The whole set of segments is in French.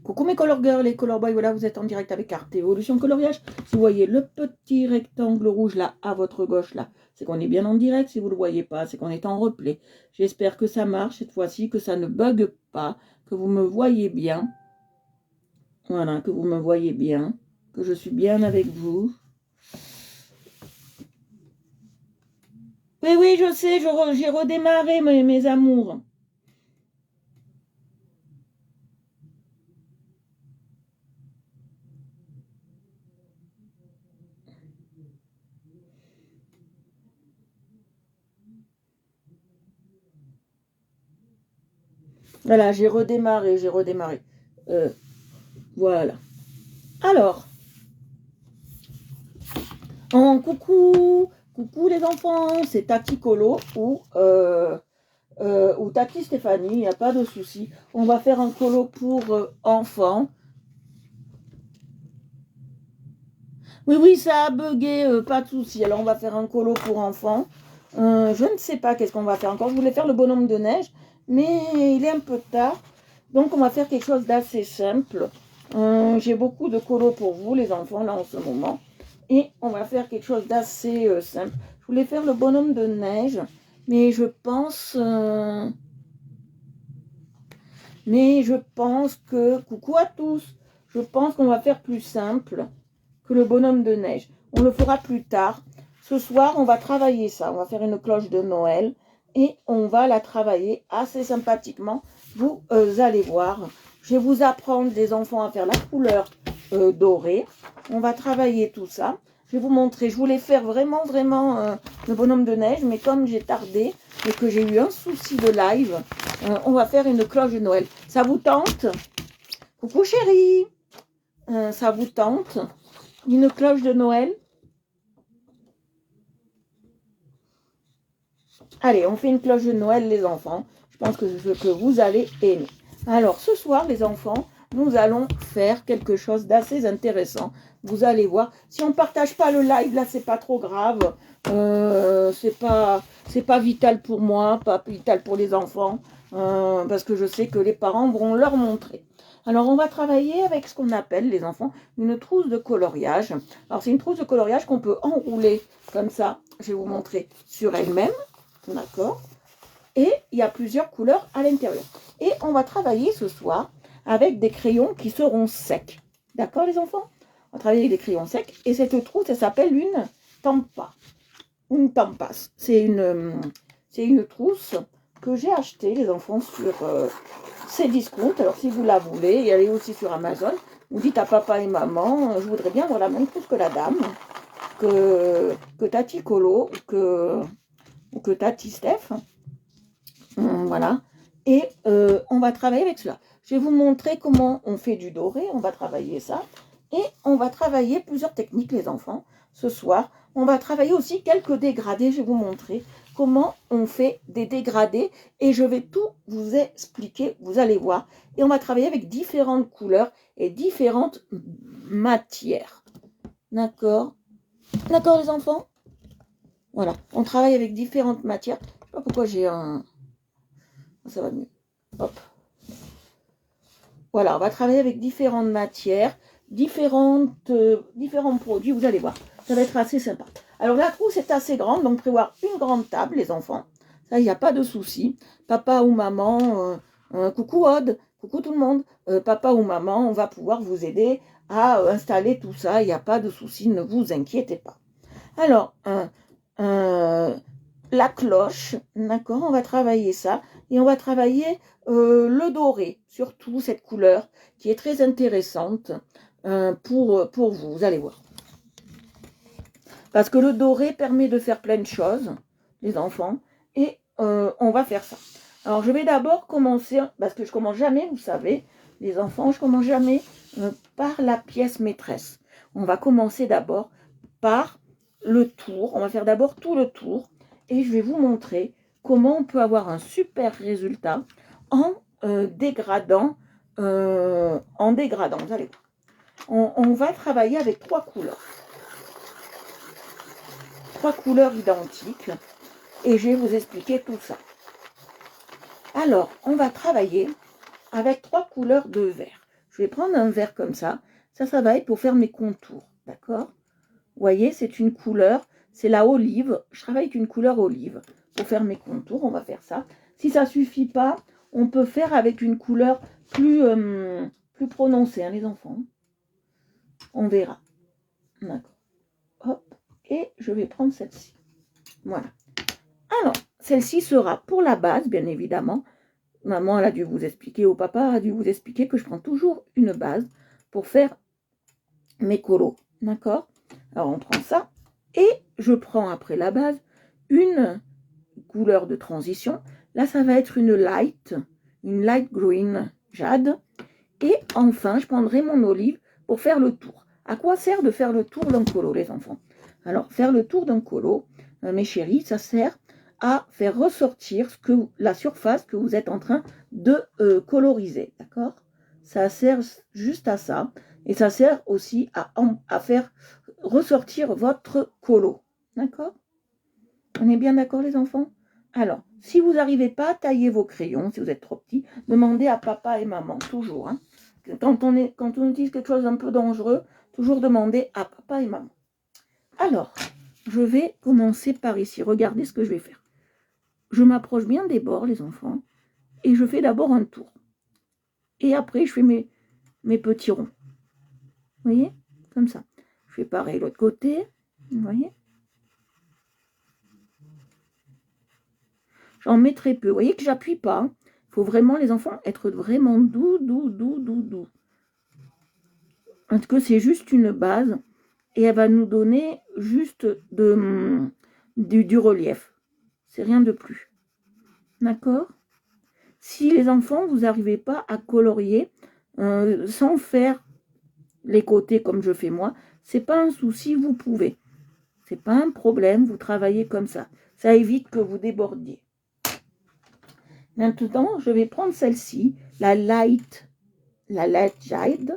Coucou mes color girls et color boys, voilà, vous êtes en direct avec Arte Evolution Coloriage. Si vous voyez le petit rectangle rouge là, à votre gauche là, c'est qu'on est bien en direct. Si vous ne le voyez pas, c'est qu'on est en replay. J'espère que ça marche cette fois-ci, que ça ne bug pas, que vous me voyez bien. Voilà, que vous me voyez bien, que je suis bien avec vous. Oui, oui, je sais, j'ai redémarré mes amours. Voilà, j'ai redémarré. Voilà. Alors, coucou les enfants, c'est Tati Colo ou Tati Stéphanie, il n'y a pas de souci. On va faire un colo pour enfants. Oui, ça a bugué, pas de souci. Alors on va faire un colo pour enfants. Je ne sais pas qu'est-ce qu'on va faire encore. Je voulais faire le bonhomme de neige, mais il est un peu tard. Donc on va faire quelque chose d'assez simple. J'ai beaucoup de colos pour vous, les enfants, là en ce moment. Et on va faire quelque chose d'assez simple. Je voulais faire le bonhomme de neige, mais je pense que, coucou à tous, je pense qu'on va faire plus simple que le bonhomme de neige. On le fera plus tard. Ce soir, on va travailler ça. On va faire une cloche de Noël et on va la travailler assez sympathiquement. Vous allez voir. Je vais vous apprendre, les enfants, à faire la couleur dorée. On va travailler tout ça. Je vais vous montrer. Je voulais faire vraiment le bonhomme de neige, mais comme j'ai tardé et que j'ai eu un souci de live, on va faire une cloche de Noël. Ça vous tente? Coucou chérie, ça vous tente? Une cloche de Noël? Allez, on fait une cloche de Noël, les enfants. Je pense que vous allez aimer. Alors, ce soir, les enfants, nous allons faire quelque chose d'assez intéressant. Vous allez voir. Si on ne partage pas le live, là, c'est pas trop grave. C'est pas vital pour moi, pas vital pour les enfants. Parce que je sais que les parents vont leur montrer. Alors, on va travailler avec ce qu'on appelle, les enfants, une trousse de coloriage. Alors, c'est une trousse de coloriage qu'on peut enrouler comme ça. Je vais vous montrer sur elle-même. D'accord? Et il y a plusieurs couleurs à l'intérieur. Et on va travailler ce soir avec des crayons qui seront secs. D'accord, les enfants? On va travailler avec des crayons secs. Et cette trousse, elle s'appelle une tampa. Une tampas. C'est une trousse que j'ai achetée, les enfants, sur Cdiscount. Alors, si vous la voulez, elle est aussi sur Amazon. Vous dites à papa et maman, je voudrais bien avoir la même trousse que la dame, que Tati Colo, ou que Tati Steph. Voilà. Et on va travailler avec cela. Je vais vous montrer comment on fait du doré. On va travailler ça. Et on va travailler plusieurs techniques, les enfants. Ce soir, on va travailler aussi quelques dégradés. Je vais vous montrer comment on fait des dégradés. Et je vais tout vous expliquer. Vous allez voir. Et on va travailler avec différentes couleurs et différentes matières. D'accord? D'accord, les enfants? Voilà. On travaille avec différentes matières. Je ne sais pas pourquoi j'ai un... Ça va mieux. Hop. Voilà, on va travailler avec différentes matières, différents produits, vous allez voir. Ça va être assez sympa. Alors la trousse est assez grande, donc prévoir une grande table, les enfants. Ça, il n'y a pas de souci. Papa ou maman, coucou Aude, coucou tout le monde. Papa ou maman, on va pouvoir vous aider à installer tout ça. Il n'y a pas de souci, ne vous inquiétez pas. Alors, la cloche, d'accord, on va travailler ça. Et on va travailler le doré, surtout cette couleur qui est très intéressante pour vous, vous allez voir. Parce que le doré permet de faire plein de choses, les enfants, et on va faire ça. Alors je vais d'abord commencer, parce que je commence jamais, vous savez, les enfants, je commence jamais par la pièce maîtresse. On va commencer d'abord par le tour, on va faire d'abord tout le tour, et je vais vous montrer comment on peut avoir un super résultat en dégradant, vous allez voir. On va travailler avec trois couleurs identiques, et je vais vous expliquer tout ça. Alors, on va travailler avec trois couleurs de vert. je vais prendre un vert comme ça. Ça va être pour faire mes contours, d'accord? Vous voyez, c'est une couleur, c'est la olive. Je travaille avec une couleur olive pour faire mes contours. On va faire ça. Si ça ne suffit pas, on peut faire avec une couleur plus prononcée, hein, les enfants. On verra. D'accord. Hop. Et je vais prendre celle-ci. Voilà. Alors, celle-ci sera pour la base, bien évidemment. Maman, elle a dû vous expliquer, ou papa a dû vous expliquer que je prends toujours une base pour faire mes colos. D'accord? Alors, on prend ça. Et je prends, après la base, une couleur de transition. Là, ça va être une light green jade. Et enfin, je prendrai mon olive pour faire le tour. À quoi sert de faire le tour d'un colo, les enfants? Alors, faire le tour d'un colo, mes chéris, ça sert à faire ressortir la surface que vous êtes en train de coloriser, d'accord? Ça sert juste à ça. Et ça sert aussi à faire ressortir votre colo, d'accord? On est bien d'accord, les enfants? Alors, si vous n'arrivez pas à tailler vos crayons, si vous êtes trop petit, demandez à papa et maman, toujours. Hein. Quand on utilise quelque chose d'un peu dangereux, toujours demander à papa et maman. Alors, je vais commencer par ici. Regardez ce que je vais faire. Je m'approche bien des bords, les enfants, et je fais d'abord un tour. Et après, je fais mes petits ronds. Vous voyez? Comme ça. Je fais pareil de l'autre côté. Vous voyez? J'en mets très peu. Vous voyez que j'appuie pas. Il faut vraiment, les enfants, être vraiment doux. Parce que c'est juste une base. Et elle va nous donner juste du relief. C'est rien de plus. D'accord? Si les enfants, vous n'arrivez pas à colorier sans faire les côtés comme je fais moi, c'est pas un souci, vous pouvez. C'est pas un problème, vous travaillez comme ça. Ça évite que vous débordiez. Maintenant, je vais prendre celle-ci, la light jade.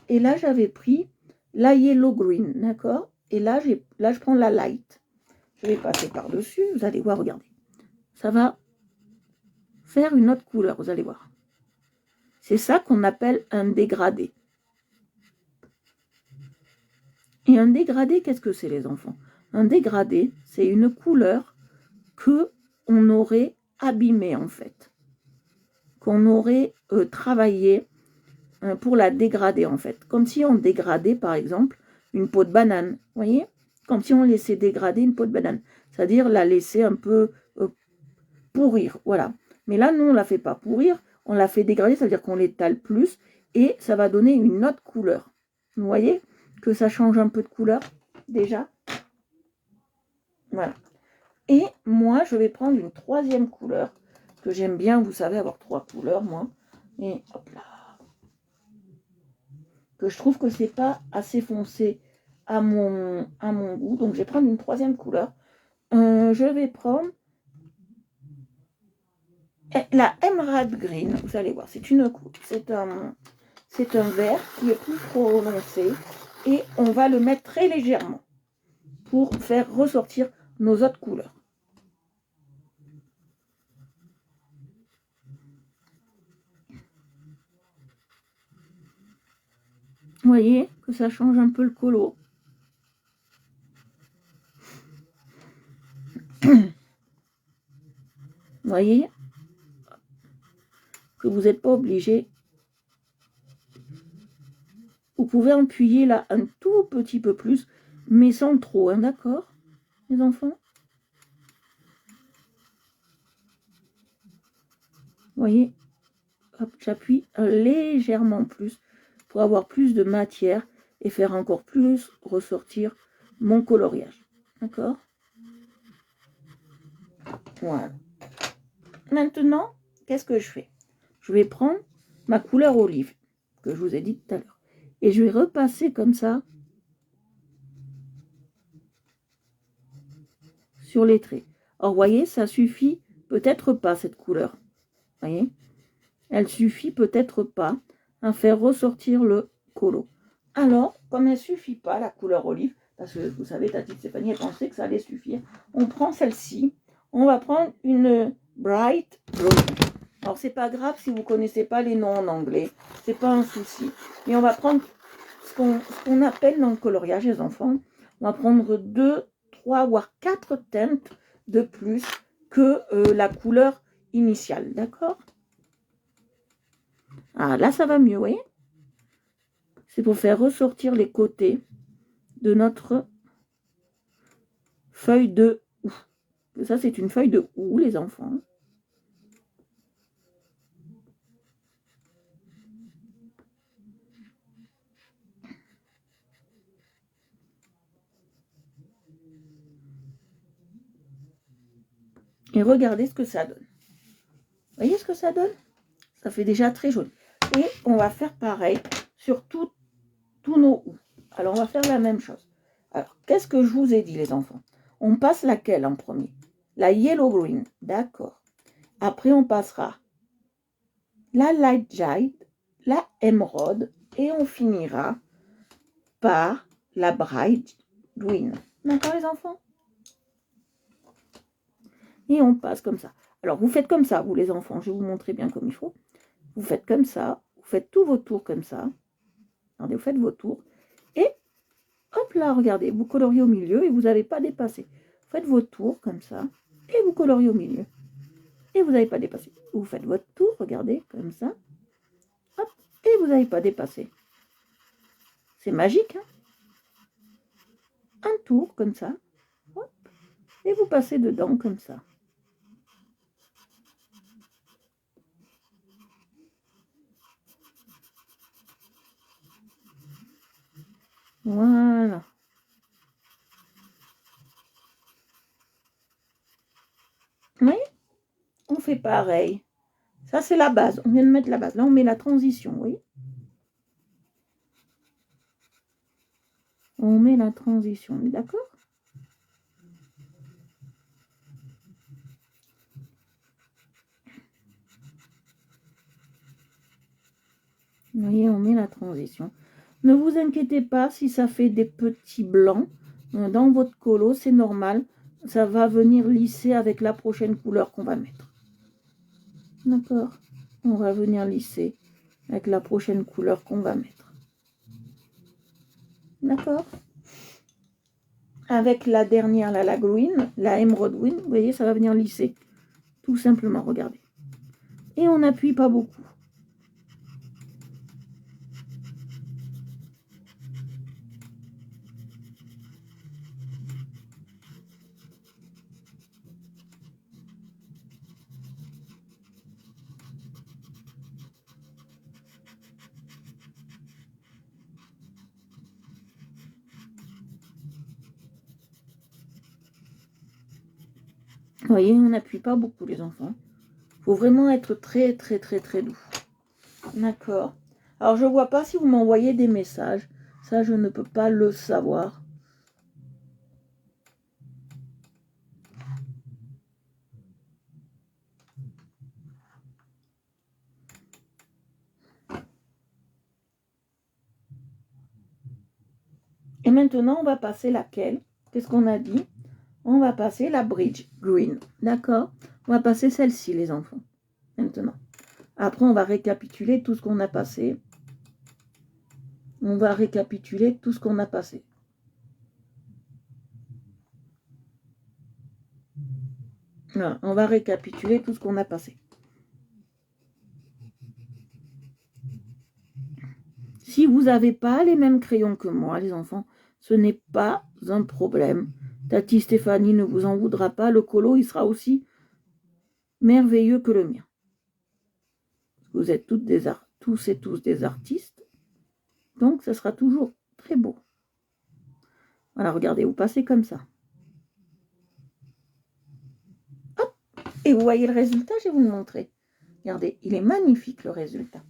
Et là, j'avais pris la yellow green, d'accord? Et là, je prends la light. Je vais passer par-dessus, vous allez voir, regardez. Ça va faire une autre couleur, vous allez voir. C'est ça qu'on appelle un dégradé. Et un dégradé, qu'est-ce que c'est, les enfants? Un dégradé, c'est une couleur que on aurait abîmée, en fait. Qu'on aurait travaillé pour la dégrader, en fait. Comme si on dégradait, par exemple, une peau de banane. Vous voyez? Comme si on laissait dégrader une peau de banane. C'est-à-dire la laisser un peu pourrir. Voilà. Mais là, nous, on ne la fait pas pourrir. On la fait dégrader, c'est-à-dire qu'on l'étale plus. Et ça va donner une autre couleur. Vous voyez que ça change un peu de couleur, déjà. Voilà. Et moi, je vais prendre une troisième couleur, que j'aime bien, vous savez, avoir 3 couleurs, moi. Et hop là. Que je trouve que c'est pas assez foncé à mon goût. Donc, je vais prendre une troisième couleur. Je vais prendre la Emerald Green. Vous allez voir, c'est un vert qui est plus prononcé. Et on va le mettre très légèrement pour faire ressortir nos autres couleurs. Vous voyez que ça change un peu le colo. Vous voyez que vous n'êtes pas obligé. Vous pouvez appuyer là un tout petit peu plus, mais sans trop, hein, d'accord, les enfants? Vous voyez, j'appuie légèrement plus pour avoir plus de matière et faire encore plus ressortir mon coloriage. D'accord? Voilà. Maintenant, qu'est-ce que je fais? Je vais prendre ma couleur olive, que je vous ai dit tout à l'heure. Et je vais repasser comme ça sur les traits. Alors, vous voyez, ça suffit peut-être pas, cette couleur. Vous voyez? Elle suffit peut-être pas à faire ressortir le colo. Alors, comme elle ne suffit pas, la couleur olive, parce que vous savez, Tati Stéphanie, elle pensait que ça allait suffire, on prend celle-ci. On va prendre une bright blue. Alors, c'est pas grave si vous ne connaissez pas les noms en anglais. C'est pas un souci. Mais on va prendre ce qu'on appelle dans le coloriage, les enfants. On va prendre 2, 3, voire 4 teintes de plus que la couleur initiale. D'accord? Ah, là, ça va mieux, oui. C'est pour faire ressortir les côtés de notre feuille de houx. Ça, c'est une feuille de houx, les enfants. Et regardez ce que ça donne. Vous voyez ce que ça donne? Ça fait déjà très joli. Et on va faire pareil sur tous nos houx. Alors, on va faire la même chose. Alors, qu'est-ce que je vous ai dit, les enfants? On passe laquelle en premier? La yellow green, d'accord. Après, on passera la light jade, la émeraude, et on finira par la bright green. D'accord, les enfants? Et on passe comme ça. Alors, vous faites comme ça, vous les enfants. Je vais vous montrer bien comme il faut. Vous faites comme ça. Vous faites tous vos tours comme ça. Regardez, vous faites vos tours. Et hop là, regardez, vous coloriez au milieu et vous n'avez pas dépassé. Vous faites vos tours comme ça. Et vous coloriez au milieu. Et vous n'avez pas dépassé. Vous faites votre tour, regardez, comme ça. Hop, et vous n'avez pas dépassé. C'est magique, hein? Un tour comme ça. Hop, et vous passez dedans comme ça. Voilà. Oui, on fait pareil. Ça, c'est la base. On vient de mettre la base. Là, on met la transition, oui. On met la transition, d'accord? Vous voyez, on met la transition. Ne vous inquiétez pas si ça fait des petits blancs dans votre colo, c'est normal. Ça va venir lisser avec la prochaine couleur qu'on va mettre. D'accord? On va venir lisser avec la prochaine couleur qu'on va mettre. D'accord? Avec la dernière, la green, la emerald green, vous voyez, ça va venir lisser. Tout simplement, regardez. Et on n'appuie pas beaucoup. Vous voyez, on n'appuie pas beaucoup, les enfants. Il faut vraiment être très, très, très, très doux. D'accord. Alors, je ne vois pas si vous m'envoyez des messages. Ça, je ne peux pas le savoir. Et maintenant, on va passer laquelle? Qu'est-ce qu'on a dit? On va passer la bridge green. D'accord? On va passer celle-ci, les enfants. Maintenant. Après, on va récapituler tout ce qu'on a passé. On va récapituler tout ce qu'on a passé. Voilà, on va récapituler tout ce qu'on a passé. Si vous n'avez pas les mêmes crayons que moi, les enfants, ce n'est pas un problème. Tati Stéphanie ne vous en voudra pas. Le colo, il sera aussi merveilleux que le mien. Vous êtes tous et tous des artistes. Donc, ça sera toujours très beau. Voilà, regardez, vous passez comme ça. Hop, et vous voyez le résultat, je vais vous le montrer. Regardez, il est magnifique le résultat.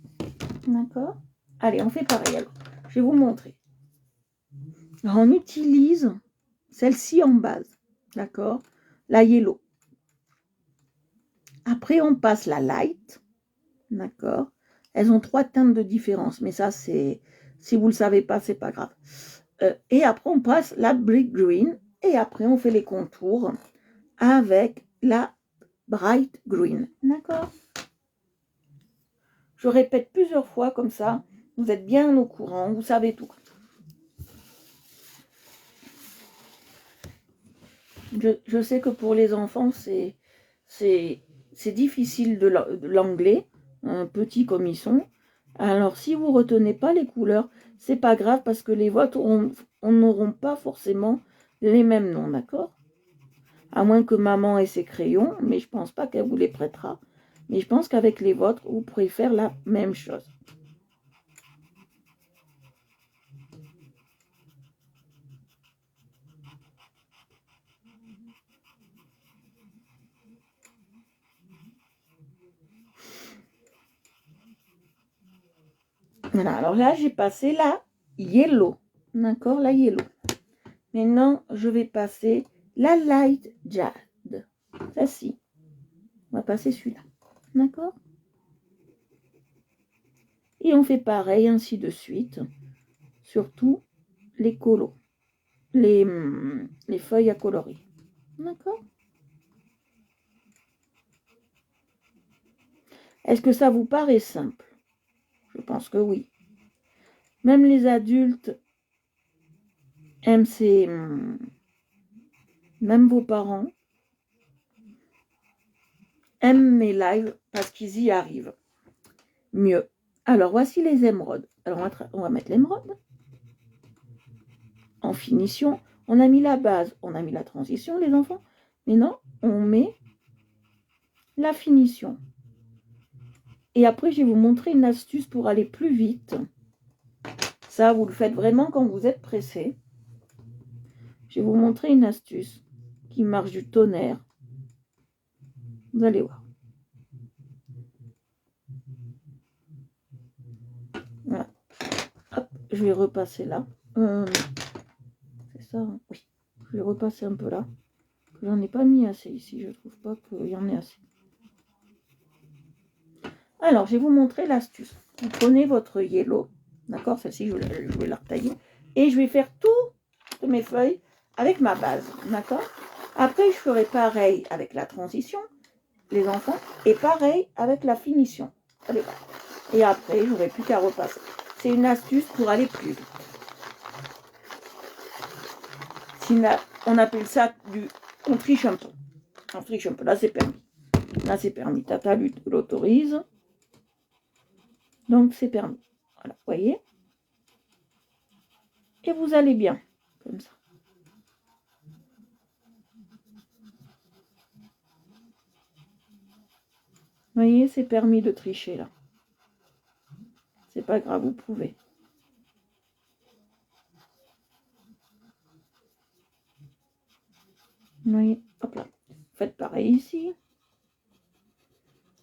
D'accord? Allez, on fait pareil alors. Je vais vous montrer. Alors, on utilise celle-ci en base. D'accord? La yellow. Après, on passe la light. D'accord? Elles ont 3 teintes de différence. Mais ça, c'est... Si vous ne le savez pas, c'est pas grave. Et après, on passe la brick green. Et après, on fait les contours avec la bright green. D'accord? Je répète plusieurs fois comme ça. Vous êtes bien au courant, vous savez tout. Je sais que pour les enfants, c'est difficile de l'anglais, petits comme ils sont. Alors, si vous retenez pas les couleurs, c'est pas grave parce que les vôtres n'auront pas forcément les mêmes noms, d'accord? À moins que maman ait ses crayons, mais je pense pas qu'elle vous les prêtera. Mais je pense qu'avec les vôtres, vous pourrez faire la même chose. Voilà, alors là, j'ai passé la yellow. D'accord, la yellow. Maintenant, je vais passer la light jade. Celle-ci. On va passer celui-là. D'accord? Et on fait pareil, ainsi de suite. Surtout les colos. Les feuilles à colorer. D'accord? Est-ce que ça vous paraît simple? Je pense que oui. Même les adultes aiment ces... Même vos parents aiment mes lives parce qu'ils y arrivent mieux. Alors, voici les émeraudes. Alors, on va mettre l'émeraude. En finition, on a mis la base, on a mis la transition, les enfants. Maintenant, on met la finition. Et après, je vais vous montrer une astuce pour aller plus vite. Ça, vous le faites vraiment quand vous êtes pressé. Je vais vous montrer une astuce qui marche du tonnerre. Vous allez voir. Voilà. Hop, je vais repasser là. C'est ça, hein? Oui. Je vais repasser un peu là. J'en ai pas mis assez ici. Je trouve pas qu'il y en ait assez. Alors, je vais vous montrer l'astuce. Vous prenez votre yellow. D'accord, celle-ci, je vais la retailler. Et je vais faire toutes mes feuilles avec ma base. D'accord? Après, je ferai pareil avec la transition, les enfants, et pareil avec la finition. Allez, et après, je n'aurai plus qu'à repasser. C'est une astuce pour aller plus vite. On appelle ça on triche un peu. On triche un peu. Là, c'est permis. Là, c'est permis. Tata l'autorise. Donc, c'est permis. Voilà, vous voyez? Et vous allez bien, comme ça. Vous voyez, c'est permis de tricher, là. C'est pas grave, vous pouvez. Vous voyez, hop là. Faites pareil ici.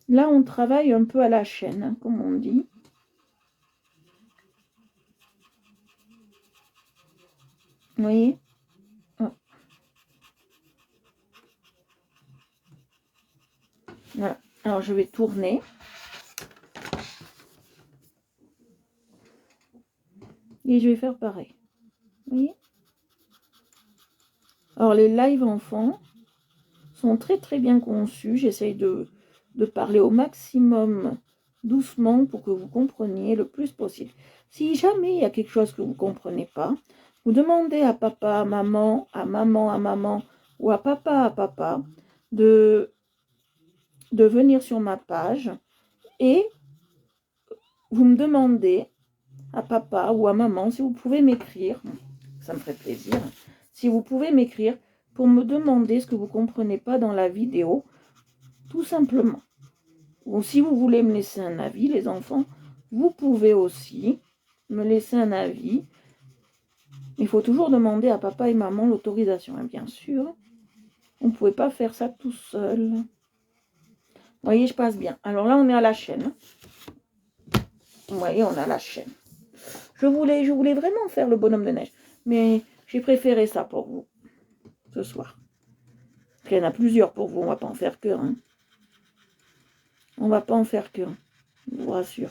Là, on travaille un peu à la chaîne, hein, comme on dit. Vous voyez? Oh. Voilà. Alors, je vais tourner. Et je vais faire pareil. Vous voyez? Alors, les lives enfants sont très très bien conçus. J'essaye de parler au maximum doucement pour que vous compreniez le plus possible. Si jamais il y a quelque chose que vous ne comprenez pas, vous demandez à papa, à maman, à maman, ou à papa de venir sur ma page et vous me demandez à papa ou à maman si vous pouvez m'écrire, ça me ferait plaisir, si vous pouvez m'écrire pour me demander ce que vous ne comprenez pas dans la vidéo, tout simplement. Ou si vous voulez me laisser un avis, les enfants, vous pouvez aussi me laisser un avis. Il faut toujours demander à papa et maman l'autorisation, hein, bien sûr. On ne pouvait pas faire ça tout seul. Vous voyez, je passe bien. Alors là, on est à la chaîne. Vous voyez, on a la chaîne. Je voulais vraiment faire le bonhomme de neige. Mais j'ai préféré ça pour vous. Ce soir. Parce qu'il y en a plusieurs pour vous. On ne va pas en faire qu'un. Hein. On ne va pas en faire qu'un. Je vous rassure.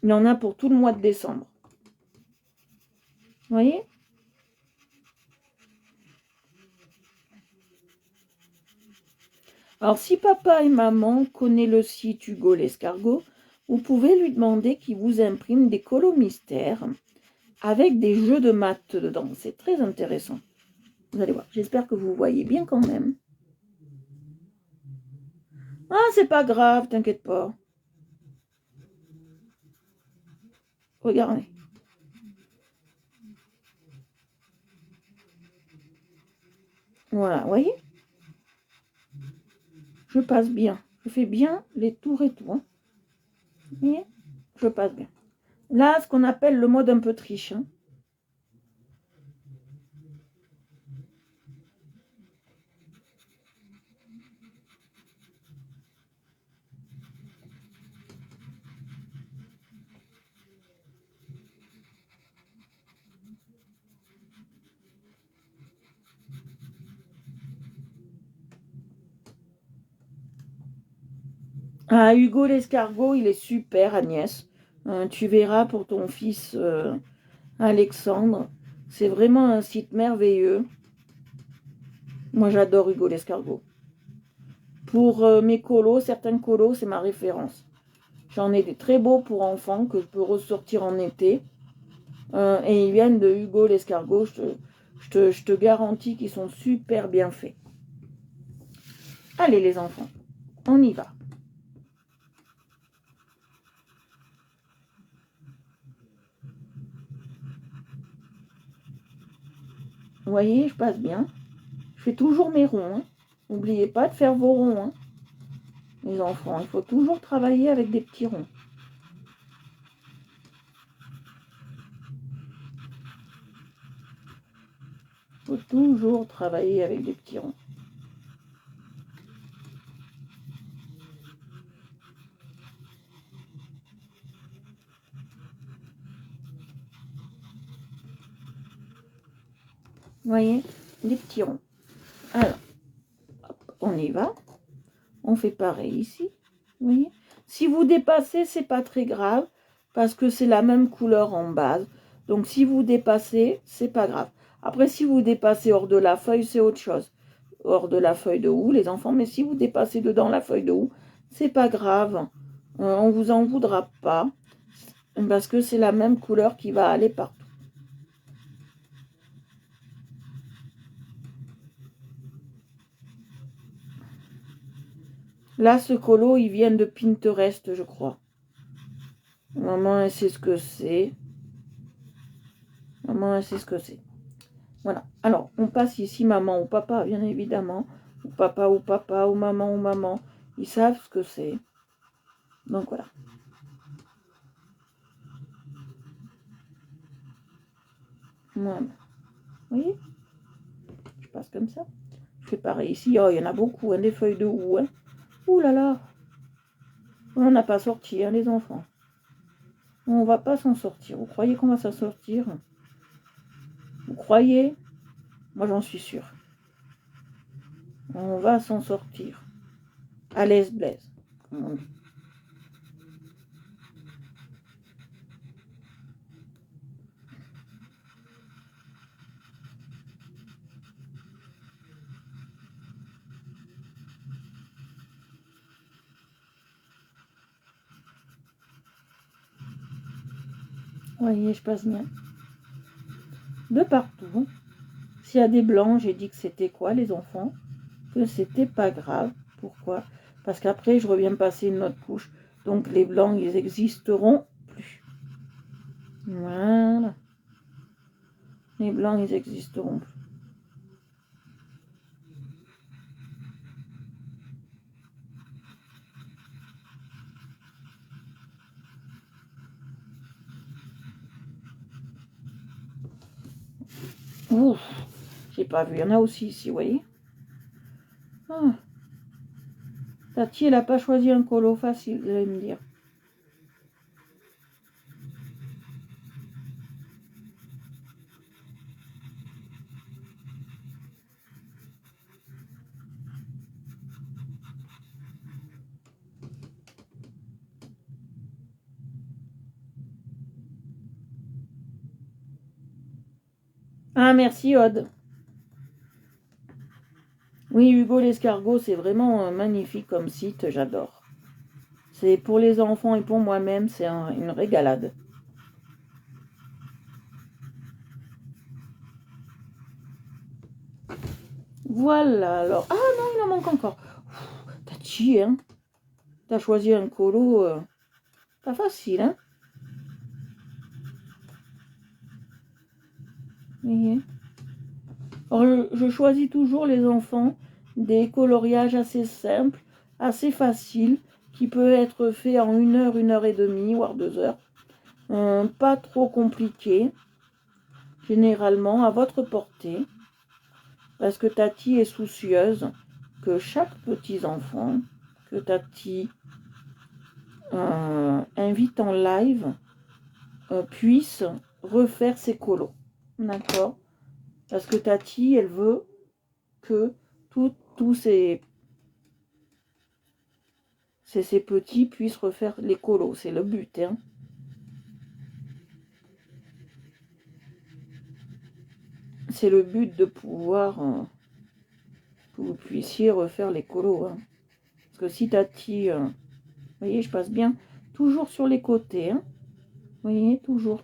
Il y en a pour tout le mois de décembre. Vous voyez? Alors, si papa et maman connaissent le site Hugo l'escargot, vous pouvez lui demander qu'il vous imprime des colos mystères avec des jeux de maths dedans. C'est très intéressant. Vous allez voir. J'espère que vous voyez bien quand même. Ah, c'est pas grave, t'inquiète pas. Regardez. Voilà, vous voyez? Je passe bien. Je fais bien les tours et tout. Hein. Et je passe bien. Là, ce qu'on appelle le mode un peu triche. Hein. Ah, Hugo l'escargot, il est super, Agnès. Tu verras pour ton fils Alexandre. C'est vraiment un site merveilleux. Moi, j'adore Hugo l'escargot. Pour mes colos, certains colos, c'est ma référence. J'en ai des très beaux pour enfants que je peux ressortir en été. Et ils viennent de Hugo l'escargot. Je te garantis qu'ils sont super bien faits. Allez les enfants, on y va. Vous voyez, je passe bien. Je fais toujours mes ronds. Hein. N'oubliez pas de faire vos ronds. Hein. Les enfants, il faut toujours travailler avec des petits ronds. Il faut toujours travailler avec des petits ronds. Vous voyez, des petits ronds. Alors, hop, on y va. On fait pareil ici. Vous voyez. Si vous dépassez, c'est pas très grave parce que c'est la même couleur en base. Donc si vous dépassez, c'est pas grave. Après, si vous dépassez hors de la feuille, c'est autre chose. Hors de la feuille de houx, les enfants. Mais si vous dépassez dedans la feuille de houx, c'est pas grave. On vous en voudra pas parce que c'est la même couleur qui va aller partout. Là, ce colo, il vient de Pinterest, je crois. Maman, elle sait ce que c'est. Maman, elle sait ce que c'est. Voilà. Alors, on passe ici maman ou papa, bien évidemment. Ou papa, ou maman. Ils savent ce que c'est. Donc, voilà. Voilà. Vous voyez? Je passe comme ça. Je fais pareil ici. Oh, il y en a beaucoup, hein, des feuilles de houx. Hein. Ouh là là. On n'a pas sorti, hein, les enfants. On va pas s'en sortir. Vous croyez qu'on va s'en sortir? Vous croyez? Moi, j'en suis sûre. On va s'en sortir. À l'aise blaise, comme on dit. Vous voyez, je passe bien. De partout. S'il y a des blancs, j'ai dit que c'était quoi, les enfants? Que c'était pas grave. Pourquoi? Parce qu'après, je reviens passer une autre couche. Donc, les blancs, ils existeront plus. Voilà. Les blancs, ils existeront plus. Ouf, j'ai pas vu. Il y en a aussi ici, vous voyez? Ah. Tati, elle n'a pas choisi un colo facile, vous allez me dire. Ah, merci, Aude. Oui, Hugo l'escargot, c'est vraiment magnifique comme site, j'adore. C'est pour les enfants et pour moi-même, c'est une régalade. Voilà, alors... Ah non, il en manque encore. T'as chié, hein. T'as choisi un colo, pas facile, hein. Voyez. Alors, je choisis toujours les enfants des coloriages assez simples, assez faciles, qui peut être fait en 1 heure et demie, voire 2 heures. Pas trop compliqué, généralement à votre portée, parce que Tati est soucieuse que chaque petit enfant que Tati invite en live puisse refaire ses colos. D'accord? Parce que Tati, elle veut que tous ces petits puissent refaire les colos. C'est le but, hein. C'est le but de pouvoir que vous puissiez refaire les colos, hein. Parce que si Tati, vous voyez, je passe bien toujours sur les côtés, hein. Vous voyez, toujours.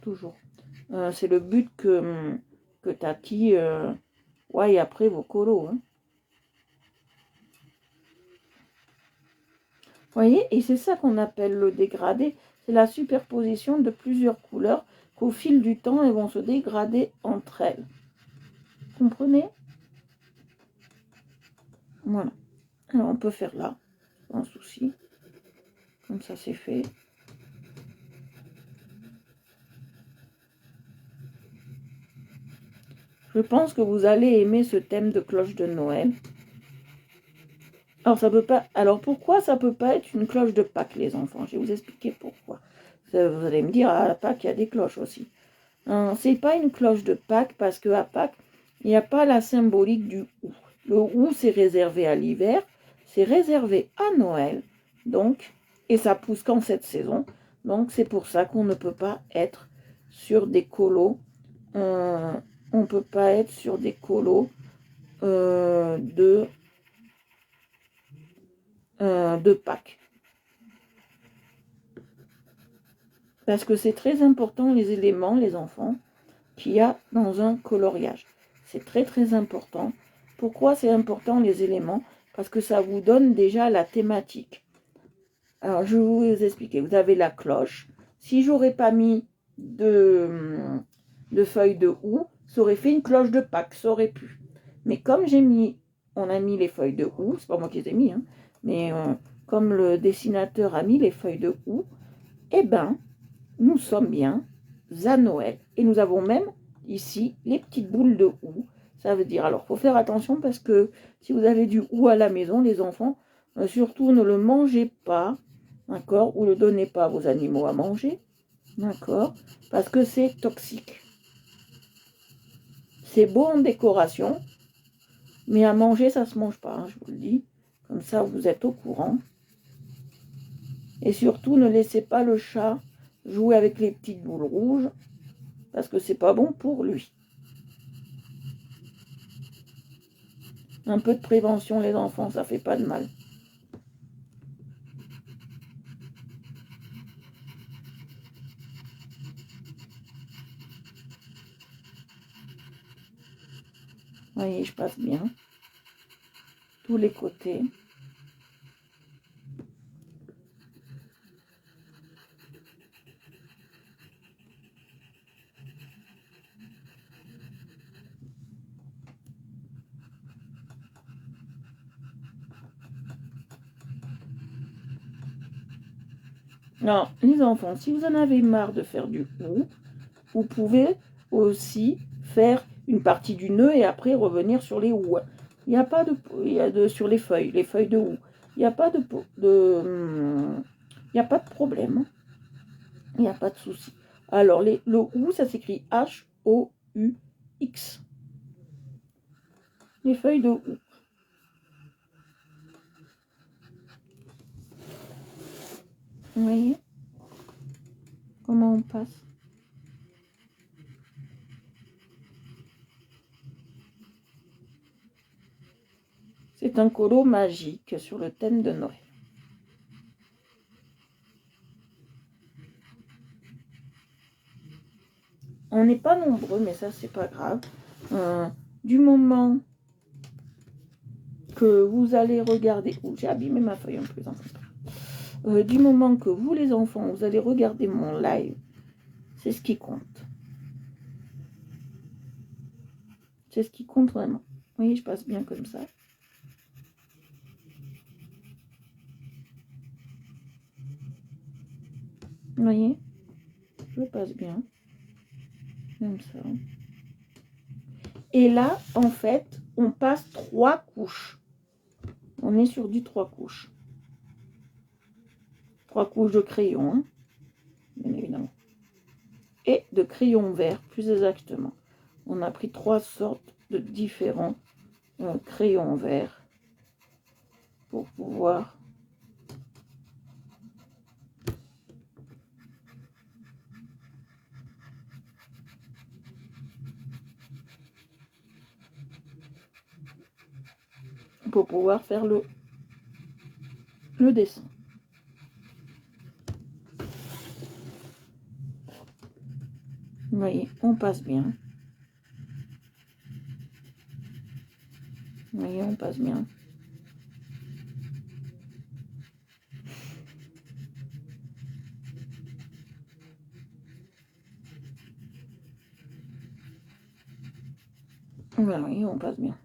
C'est le but que Tati ouais, après vos colos, hein. Vous voyez, et c'est ça qu'on appelle le dégradé. C'est la superposition de plusieurs couleurs qu'au fil du temps, elles vont se dégrader entre elles. Vous comprenez? Voilà. Alors, on peut faire là, sans souci. Comme ça, c'est fait. Je pense que vous allez aimer ce thème de cloche de Noël. Alors, ça peut pas... Alors, pourquoi ça peut pas être une cloche de Pâques, les enfants? Je vais vous expliquer pourquoi. Vous allez me dire, à Pâques, il y a des cloches aussi. C'est pas une cloche de Pâques parce qu'à Pâques, il n'y a pas la symbolique du hou. Le hou, c'est réservé à l'hiver, c'est réservé à Noël, donc, et ça pousse qu'en cette saison. Donc, c'est pour ça qu'on ne peut pas être sur des colos. On ne peut pas être sur des colos de Pâques. Parce que c'est très important les éléments, les enfants, qu'il y a dans un coloriage. C'est très important. Pourquoi c'est important les éléments? Parce que ça vous donne déjà la thématique. Alors je vais vous expliquer. Vous avez la cloche. Si j'aurais pas mis de feuilles de houx, ça aurait fait une cloche de Pâques, ça aurait pu. Mais comme on a mis les feuilles de houx, c'est pas moi qui les ai mis, hein, mais comme le dessinateur a mis les feuilles de houx, eh ben, nous sommes bien à Noël. Et nous avons même ici les petites boules de houx. Ça veut dire, alors, il faut faire attention parce que si vous avez du houx à la maison, les enfants, surtout ne le mangez pas, d'accord, ou ne donnez pas à vos animaux à manger, d'accord, parce que c'est toxique. C'est beau en décoration, mais à manger, ça ne se mange pas, hein, je vous le dis. Comme ça, vous êtes au courant. Et surtout, ne laissez pas le chat jouer avec les petites boules rouges, parce que c'est pas bon pour lui. Un peu de prévention, les enfants, ça fait pas de mal. Vous voyez, je passe bien. Tous les côtés. Alors, les enfants, si vous en avez marre de faire du hou, vous pouvez aussi faire une partie du nœud et après revenir sur les houes. Il n'y a pas de, sur les feuilles de hou. Il n'y a pas il n'y a pas de problème. Il n'y a pas de souci. Alors, le hou, ça s'écrit H-O-U-X. Les feuilles de hou. Vous voyez comment on passe? C'est un colo magique sur le thème de Noël. On n'est pas nombreux, mais ça, c'est pas grave. Du moment que vous allez regarder... Oh, j'ai abîmé ma feuille un peu, les enfants. Du moment que vous, les enfants, vous allez regarder mon live, c'est ce qui compte. C'est ce qui compte vraiment. Oui, je passe bien comme ça. Vous voyez, je passe bien. Comme ça. Et là, en fait, on passe 3 couches. On est sur du 3 couches. 3 couches de crayon, hein, bien évidemment. Et de crayon vert, plus exactement. On a pris 3 sortes de différents crayons verts pour pouvoir faire le dessin. Vous voyez, on passe bien. Vous voyez, on passe bien. Voilà, oui, on passe bien.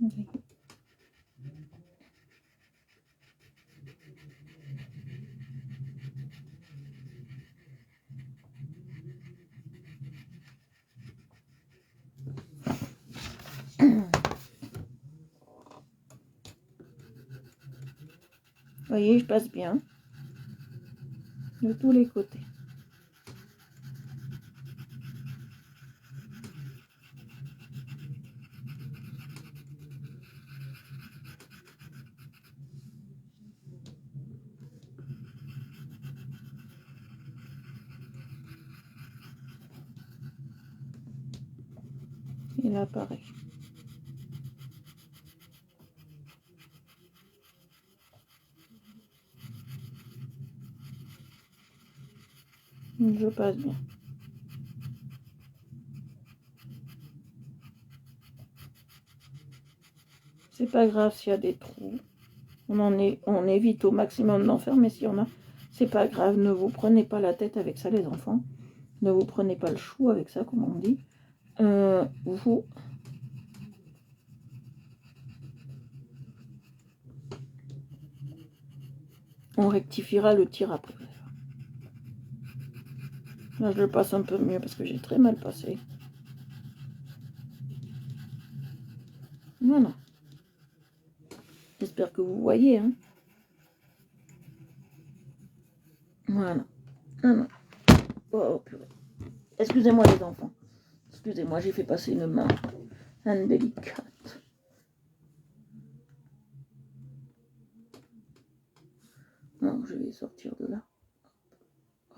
Okay. Vous voyez, je passe bien de tous les côtés. Et là, pareil. Je passe bien. C'est pas grave s'il y a des trous. On évite au maximum d'en faire, mais s'il y en a, c'est pas grave. Ne vous prenez pas la tête avec ça, les enfants. Ne vous prenez pas le chou avec ça, comme on dit. On rectifiera le tir après. Là, je le passe un peu mieux parce que j'ai très mal passé. Voilà. J'espère que vous voyez. Hein. Voilà. Voilà. Oh, purée. Excusez-moi les enfants. Excusez-moi, j'ai fait passer une main indélicate. Non, je vais sortir de là.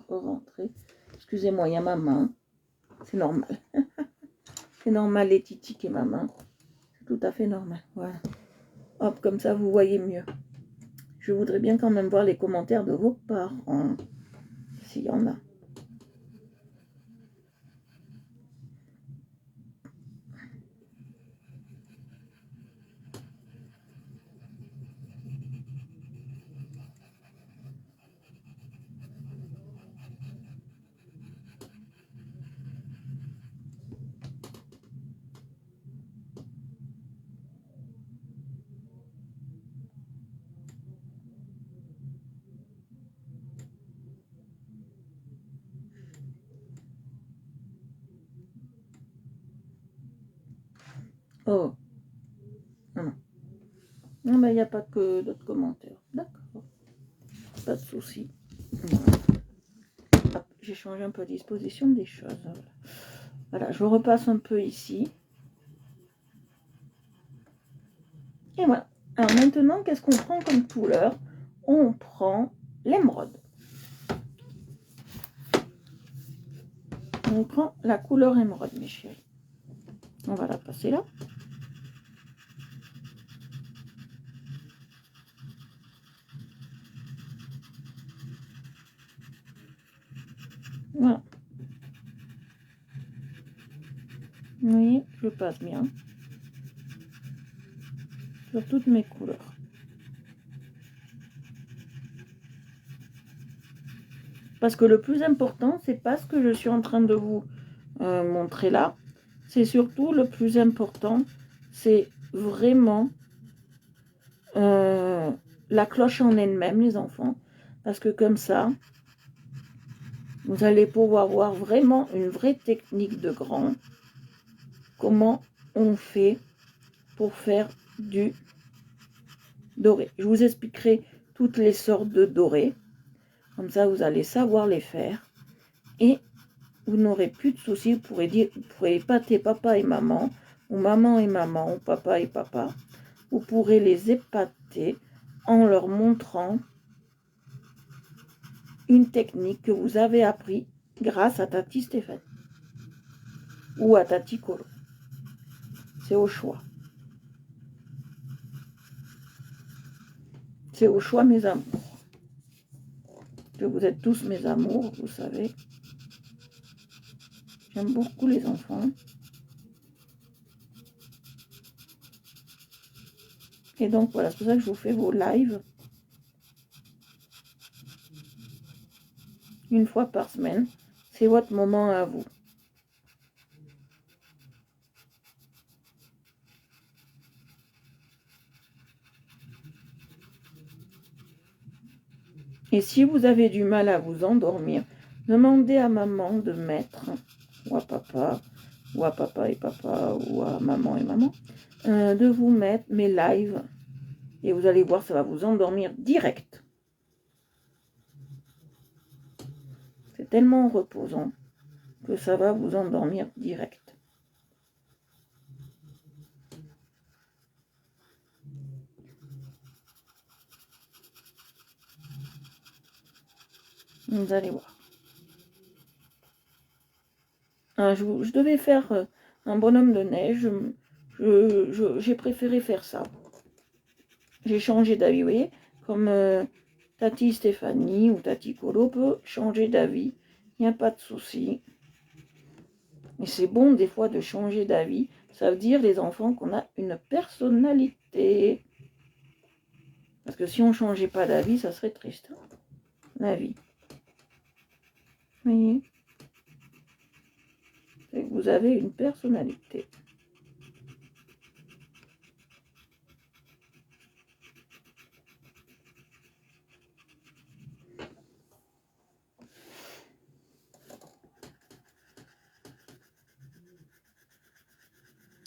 Rentrer. Excusez-moi, il y a ma main. C'est normal. C'est normal les titis et ma main. C'est tout à fait normal. Voilà. Hop, comme ça vous voyez mieux. Je voudrais bien quand même voir les commentaires de vos parents. S'il y en a. Oh. Non. Non, mais il n'y a pas que d'autres commentaires. D'accord. Pas de souci. Voilà. J'ai changé un peu la disposition des choses. Voilà, je repasse un peu ici. Et voilà. Alors maintenant, qu'est-ce qu'on prend comme couleur? on prend l'émeraude. On prend la couleur émeraude, mes chéris. On va la passer là. Voilà. Vous voyez, je passe bien sur toutes mes couleurs. Parce que le plus important, c'est pas ce que je suis en train de vous montrer là. C'est surtout le plus important, c'est vraiment la cloche en elle-même, les enfants. Parce que comme ça, vous allez pouvoir voir vraiment une vraie technique de grand. Comment on fait pour faire du doré. Je vous expliquerai toutes les sortes de dorés. Comme ça, vous allez savoir les faire. Et vous n'aurez plus de soucis. Vous pourrez épater papa et maman, ou maman et maman, ou papa et papa. Vous pourrez les épater en leur montrant une technique que vous avez appris grâce à Tati Stéphanie ou à Tati Colo. C'est au choix. C'est au choix, mes amours. Que vous êtes tous mes amours, vous savez. J'aime beaucoup les enfants. Et donc voilà, c'est pour ça que je vous fais vos lives une fois par semaine. C'est votre moment à vous. Et si vous avez du mal à vous endormir, demandez à maman de mettre, ou à papa et papa, ou à maman et maman, de vous mettre mes lives. Et vous allez voir, ça va vous endormir direct. C'est tellement reposant que ça va vous endormir direct. Vous allez voir. Je devais faire un bonhomme de neige. J'ai préféré faire ça. J'ai changé d'avis, vous voyez. Comme Tati Stéphanie ou Tati Colo peut changer d'avis. Il n'y a pas de souci. Mais c'est bon des fois de changer d'avis. Ça veut dire, les enfants, qu'on a une personnalité. Parce que si on ne changeait pas d'avis, ça serait triste. La vie. Vous voyez, c'est que vous avez une personnalité.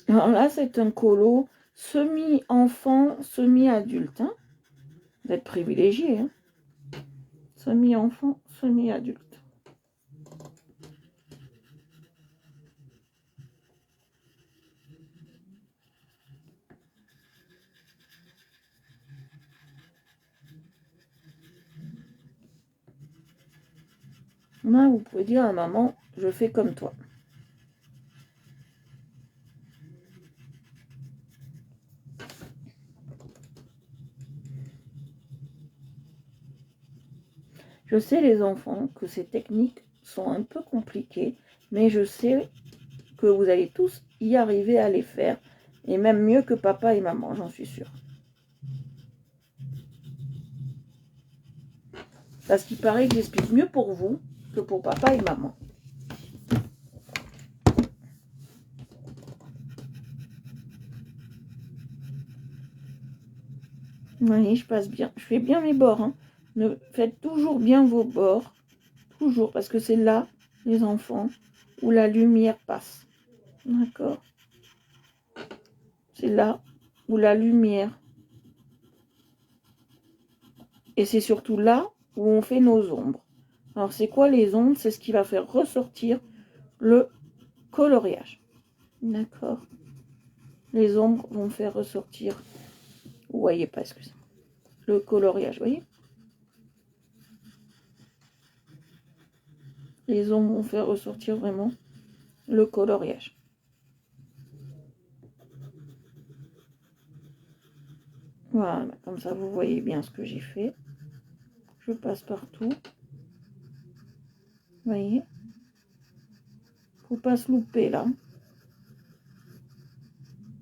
Alors là, c'est un colo semi-enfant, semi-adulte. Hein. Vous êtes privilégié. Hein. Semi-enfant, semi-adulte. Là, vous pouvez dire à maman, je fais comme toi. Je sais, les enfants, que ces techniques sont un peu compliquées, mais je sais que vous allez tous y arriver à les faire, et même mieux que papa et maman, j'en suis sûre. Parce qu'il paraît que j'explique mieux pour vous que pour papa et maman. Oui, je passe bien. Je fais bien mes bords. Hein. Faites toujours bien vos bords. Toujours, parce que c'est là, les enfants, où la lumière passe. D'accord? C'est là où la lumière. Et c'est surtout là où on fait nos ombres. Alors, c'est quoi les ombres? C'est ce qui va faire ressortir le coloriage. D'accord? Les ombres vont faire ressortir, vous voyez pas, excusez-moi, le coloriage, vous voyez? Les ombres vont faire ressortir vraiment le coloriage. Voilà, comme ça vous voyez bien ce que j'ai fait. Je passe partout. Vous voyez? Faut pas se louper là.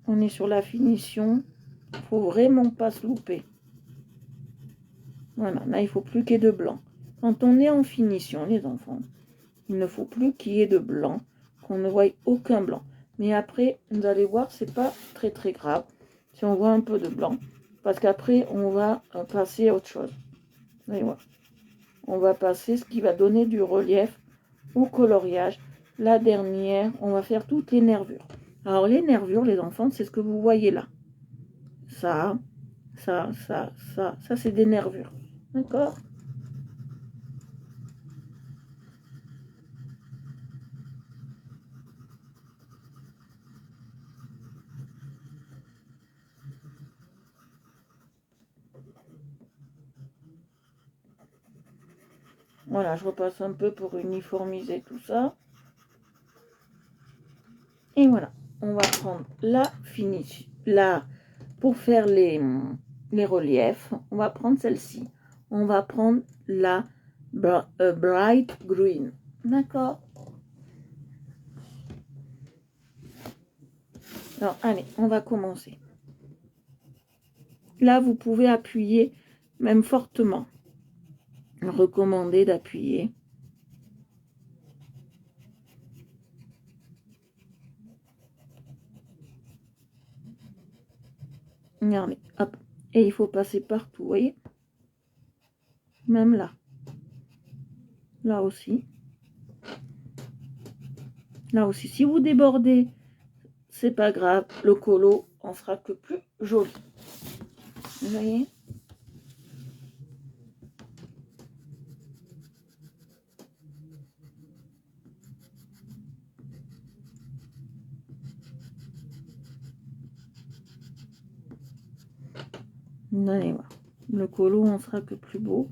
On est sur la finition. Faut vraiment pas se louper. Voilà, là il faut plus qu'il y ait de blanc. Quand on est en finition, les enfants, il ne faut plus qu'il y ait de blanc, qu'on ne voie aucun blanc. Mais après, vous allez voir, c'est pas très très grave si on voit un peu de blanc. Parce qu'après, on va passer à autre chose. Vous allez voir. On va passer ce qui va donner du relief au coloriage. La dernière, on va faire toutes les nervures. Alors les nervures, les enfants, c'est ce que vous voyez là. Ça, ça c'est des nervures. D'accord? Voilà, je repasse un peu pour uniformiser tout ça. Et voilà, on va prendre la finish. Là, pour faire les reliefs, on va prendre celle-ci. On va prendre la bright green. D'accord? Alors, allez, on va commencer. Là, vous pouvez appuyer, même fortement. Recommandé d'appuyer. Regardez, hop. Et il faut passer partout, vous voyez? Même là. Là aussi. Là aussi. Si vous débordez, c'est pas grave. Le colo en fera que plus joli. Vous voyez? Allez voir. Le colo en sera que plus beau.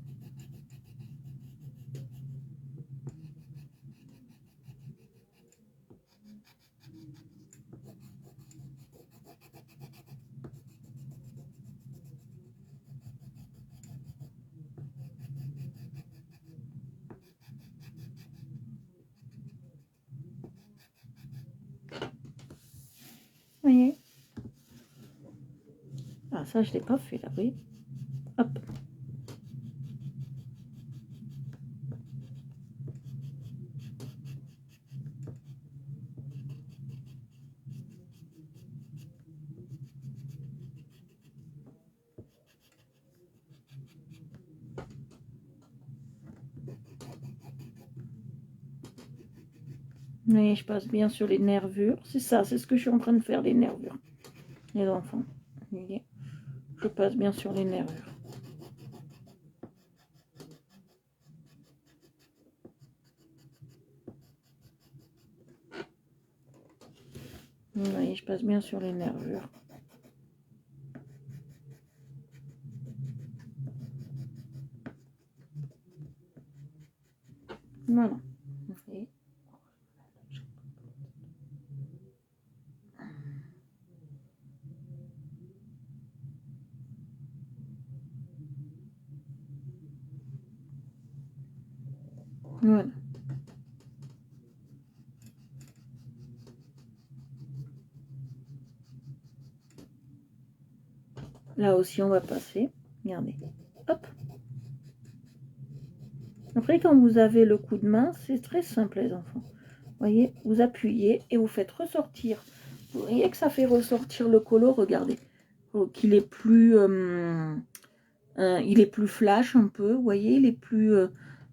Vous voyez? Ah, ça, je ne l'ai pas fait là, oui. Hop. Vous voyez, je passe bien sur les nervures. C'est ça, c'est ce que je suis en train de faire, les nervures. Les enfants. Vous voyez? Je passe bien sur les nervures. Vous voyez, je passe bien sur les nervures. Voilà. Okay. Voilà. Là aussi, on va passer. Regardez. Hop. Après, quand vous avez le coup de main, c'est très simple, les enfants. Vous voyez, vous appuyez et vous faites ressortir. Vous voyez que ça fait ressortir le colo, regardez. Qu'il est plus... il est plus flash un peu, vous voyez, il est plus...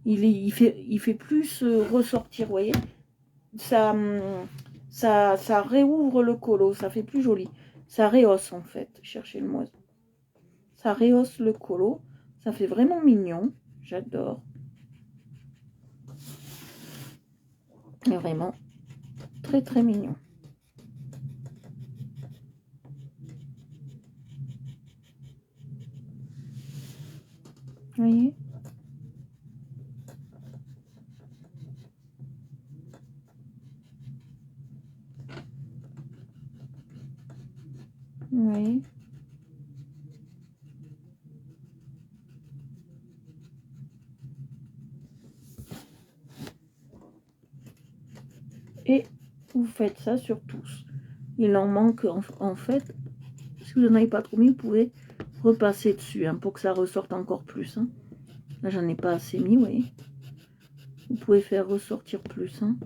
il fait plus ressortir, vous voyez. Ça réouvre le colo, ça fait plus joli. Ça rehausse, en fait. Cherchez le mot. Ça rehausse le colo. Ça fait vraiment mignon. J'adore. Vraiment très très mignon. Vous voyez? Oui. Et vous faites ça sur tous. Il en manque en fait. Si vous n'en avez pas trop mis, vous pouvez repasser dessus hein, pour que ça ressorte encore plus. Hein. Là, j'en ai pas assez mis, vous voyez. Vous pouvez faire ressortir plus. Hein.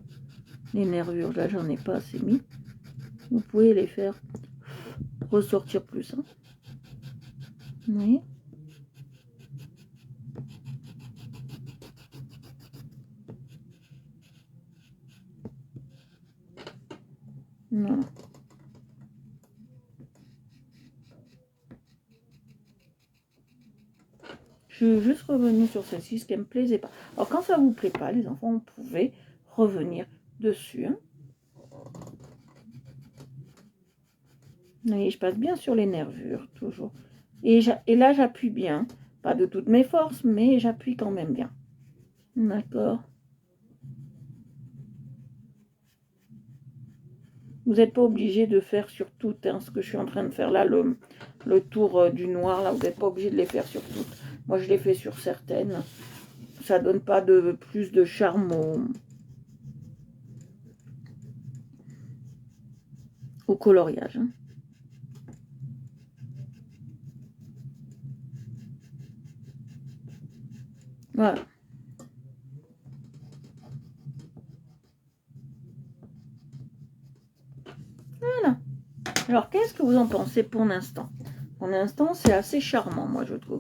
Les nervures, là, j'en ai pas assez mis. Vous pouvez les faire ressortir plus. Hein. Vous voyez. Voilà. Je suis juste revenue sur celle-ci, ce qui ne me plaisait pas. Alors, quand ça ne vous plaît pas, les enfants, vous pouvez revenir dessus. Hein. Vous voyez, je passe bien sur les nervures, toujours. Et là, j'appuie bien. Pas de toutes mes forces, mais j'appuie quand même bien. D'accord. Vous n'êtes pas obligé de faire sur toutes, hein, ce que je suis en train de faire là, le tour du noir, là, vous n'êtes pas obligé de les faire sur toutes. Moi, je les fais sur certaines. Ça donne pas de plus de charme au coloriage. Hein. Voilà. Voilà. Alors, qu'est-ce que vous en pensez pour l'instant? Pour l'instant, c'est assez charmant, moi, je trouve.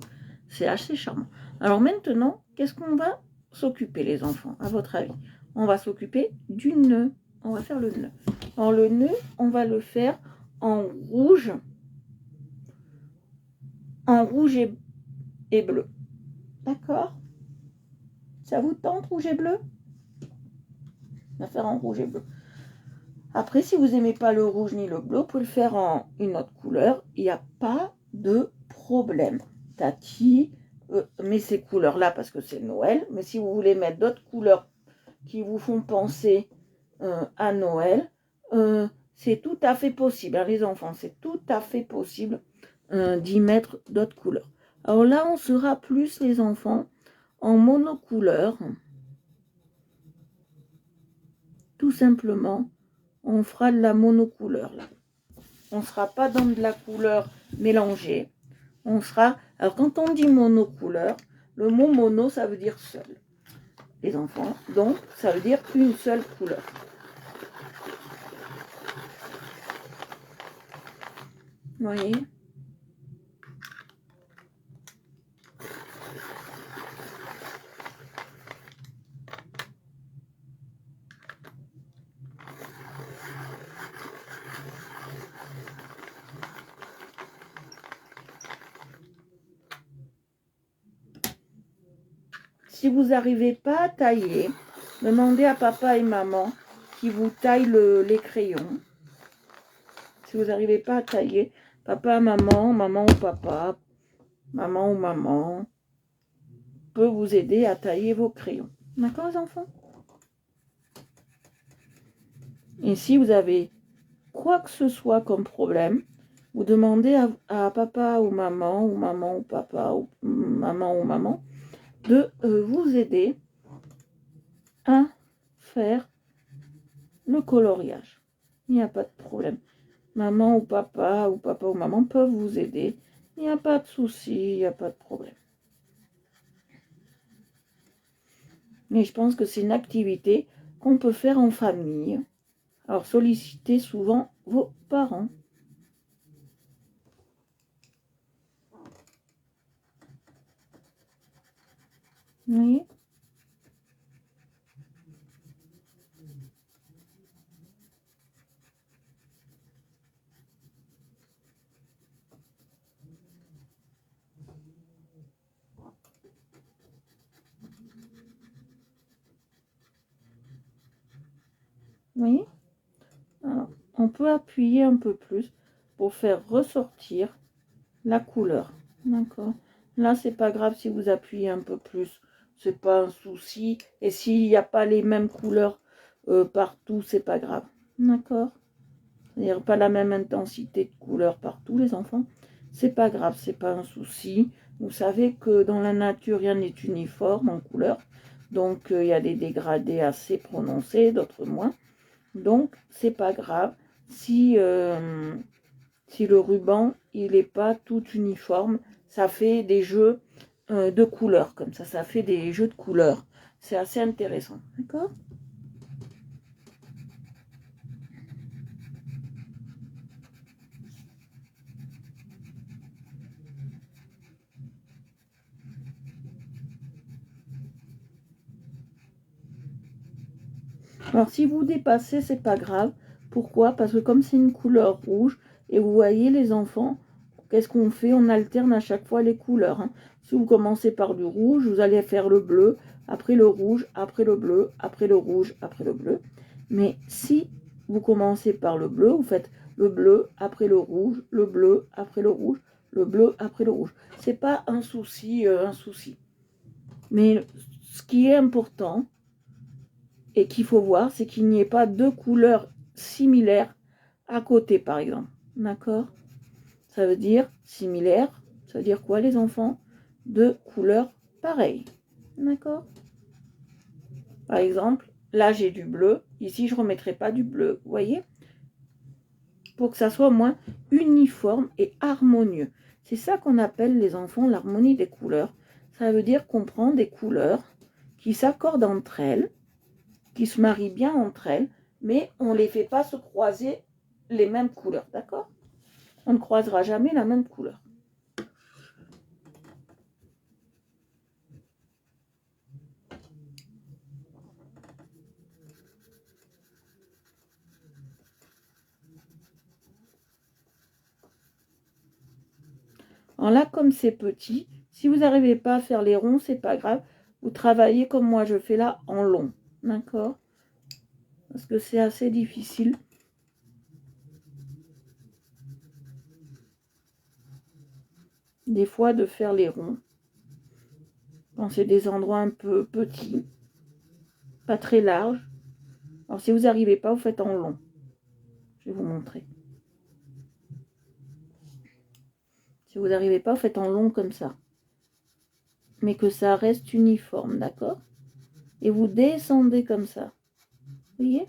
C'est assez charmant. Alors maintenant, qu'est-ce qu'on va s'occuper, les enfants, à votre avis? On va s'occuper du nœud. On va faire le nœud. Alors, le nœud, on va le faire en rouge et bleu. D'accord? Ça vous tente, rouge et bleu? On va faire en rouge et bleu. Après, si vous n'aimez pas le rouge ni le bleu, vous pouvez le faire en une autre couleur. Il n'y a pas de problème. Tati met ces couleurs-là parce que c'est Noël. Mais si vous voulez mettre d'autres couleurs qui vous font penser à Noël, c'est tout à fait possible. Hein, les enfants, c'est tout à fait possible d'y mettre d'autres couleurs. Alors là, on sera plus, les enfants, en monocouleur. Tout simplement, on fera de la monocouleur là. On ne sera pas dans de la couleur mélangée. On sera. Alors quand on dit monocouleur, le mot mono ça veut dire seul. Les enfants, donc ça veut dire une seule couleur. Vous voyez? Si vous n'arrivez pas à tailler, demandez à papa et maman qui vous taillent les crayons. Si vous n'arrivez pas à tailler, papa, maman ou papa, maman ou maman peut vous aider à tailler vos crayons. D'accord, les enfants? Et si vous avez quoi que ce soit comme problème, vous demandez à papa ou maman ou papa ou maman de vous aider à faire le coloriage. Il n'y a pas de problème. Maman ou papa ou maman peuvent vous aider. Il n'y a pas de souci, il n'y a pas de problème. Mais je pense que c'est une activité qu'on peut faire en famille. Alors sollicitez souvent vos parents. Vous voyez? Vous voyez? Alors, on peut appuyer un peu plus pour faire ressortir la couleur. D'accord? Là, c'est pas grave si vous appuyez un peu plus. C'est pas un souci. Et s'il n'y a pas les mêmes couleurs partout, c'est pas grave. D'accord? c'est-à-dire pas la même intensité de couleur partout, les enfants. C'est pas grave, c'est pas un souci. Vous savez que dans la nature, rien n'est uniforme en couleur. Donc, il y a des dégradés assez prononcés, d'autres moins. Donc, c'est pas grave si, si le ruban, il n'est pas tout uniforme. Ça fait des jeux de couleurs, comme ça fait des jeux de couleurs. C'est assez intéressant, d'accord? Alors, si vous dépassez, c'est pas grave. Pourquoi? Parce que comme c'est une couleur rouge, et vous voyez les enfants, qu'est-ce qu'on fait? On alterne à chaque fois les couleurs. Hein. Si vous commencez par du rouge, vous allez faire le bleu, après le rouge, après le bleu, après le rouge, après le bleu. Mais si vous commencez par le bleu, vous faites le bleu après le rouge, le bleu après le rouge, le bleu après le rouge. C'est pas un souci, un souci. Mais ce qui est important, et qu'il faut voir, c'est qu'il n'y ait pas deux couleurs similaires à côté, par exemple. D'accord? Ça veut dire similaire. Ça veut dire quoi, les enfants? Deux couleurs pareilles. D'accord? Par exemple, là, j'ai du bleu. Ici, je ne remettrai pas du bleu. Vous voyez? Pour que ça soit moins uniforme et harmonieux. C'est ça qu'on appelle, les enfants, l'harmonie des couleurs. Ça veut dire qu'on prend des couleurs qui s'accordent entre elles, qui se marient bien entre elles, mais on ne les fait pas se croiser les mêmes couleurs, d'accord? On ne croisera jamais la même couleur. Alors là, comme c'est petit, si vous n'arrivez pas à faire les ronds, c'est pas grave. Vous travaillez comme moi je fais là, en long, d'accord? Parce que c'est assez difficile. Des fois, de faire les ronds. Quand c'est des endroits un peu petits, pas très larges. Alors si vous n'arrivez pas, vous faites en long. Je vais vous montrer. Si vous n'arrivez pas, vous faites en long comme ça. Mais que ça reste uniforme, d'accord? Et vous descendez comme ça. Vous voyez?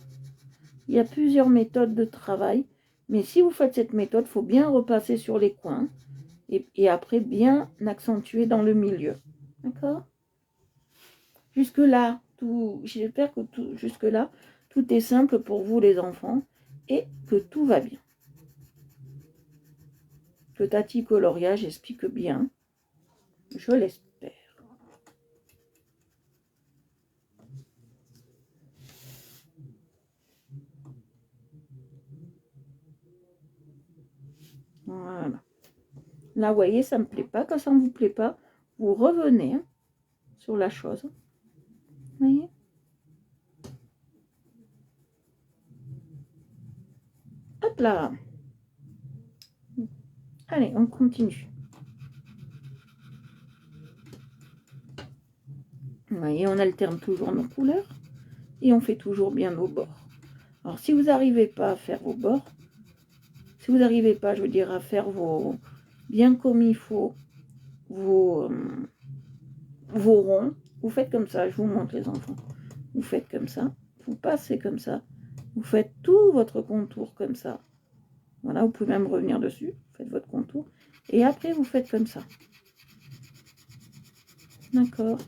Il y a plusieurs méthodes de travail. Mais si vous faites cette méthode, il faut bien repasser sur les coins. Et après, bien accentuer dans le milieu. D'accord? Jusque-là, j'espère que jusque-là, tout est simple pour vous les enfants. Et que tout va bien. Que Tati Coloriage explique bien. Je l'espère. Voilà. Là, vous voyez, ça ne me plaît pas. Quand ça ne vous plaît pas, vous revenez sur la chose. Vous voyez? Hop là. Allez, on continue. Vous voyez, on alterne toujours nos couleurs. Et on fait toujours bien nos bords. Alors, si vous n'arrivez pas à faire vos bords, si vous n'arrivez pas, je veux dire, à faire vos bien comme il faut, vos ronds, vous faites comme ça. Je vous montre, les enfants. Vous faites comme ça. Vous passez comme ça. Vous faites tout votre contour comme ça. Voilà, vous pouvez même revenir dessus. Vous faites votre contour. Et après, vous faites comme ça. D'accord?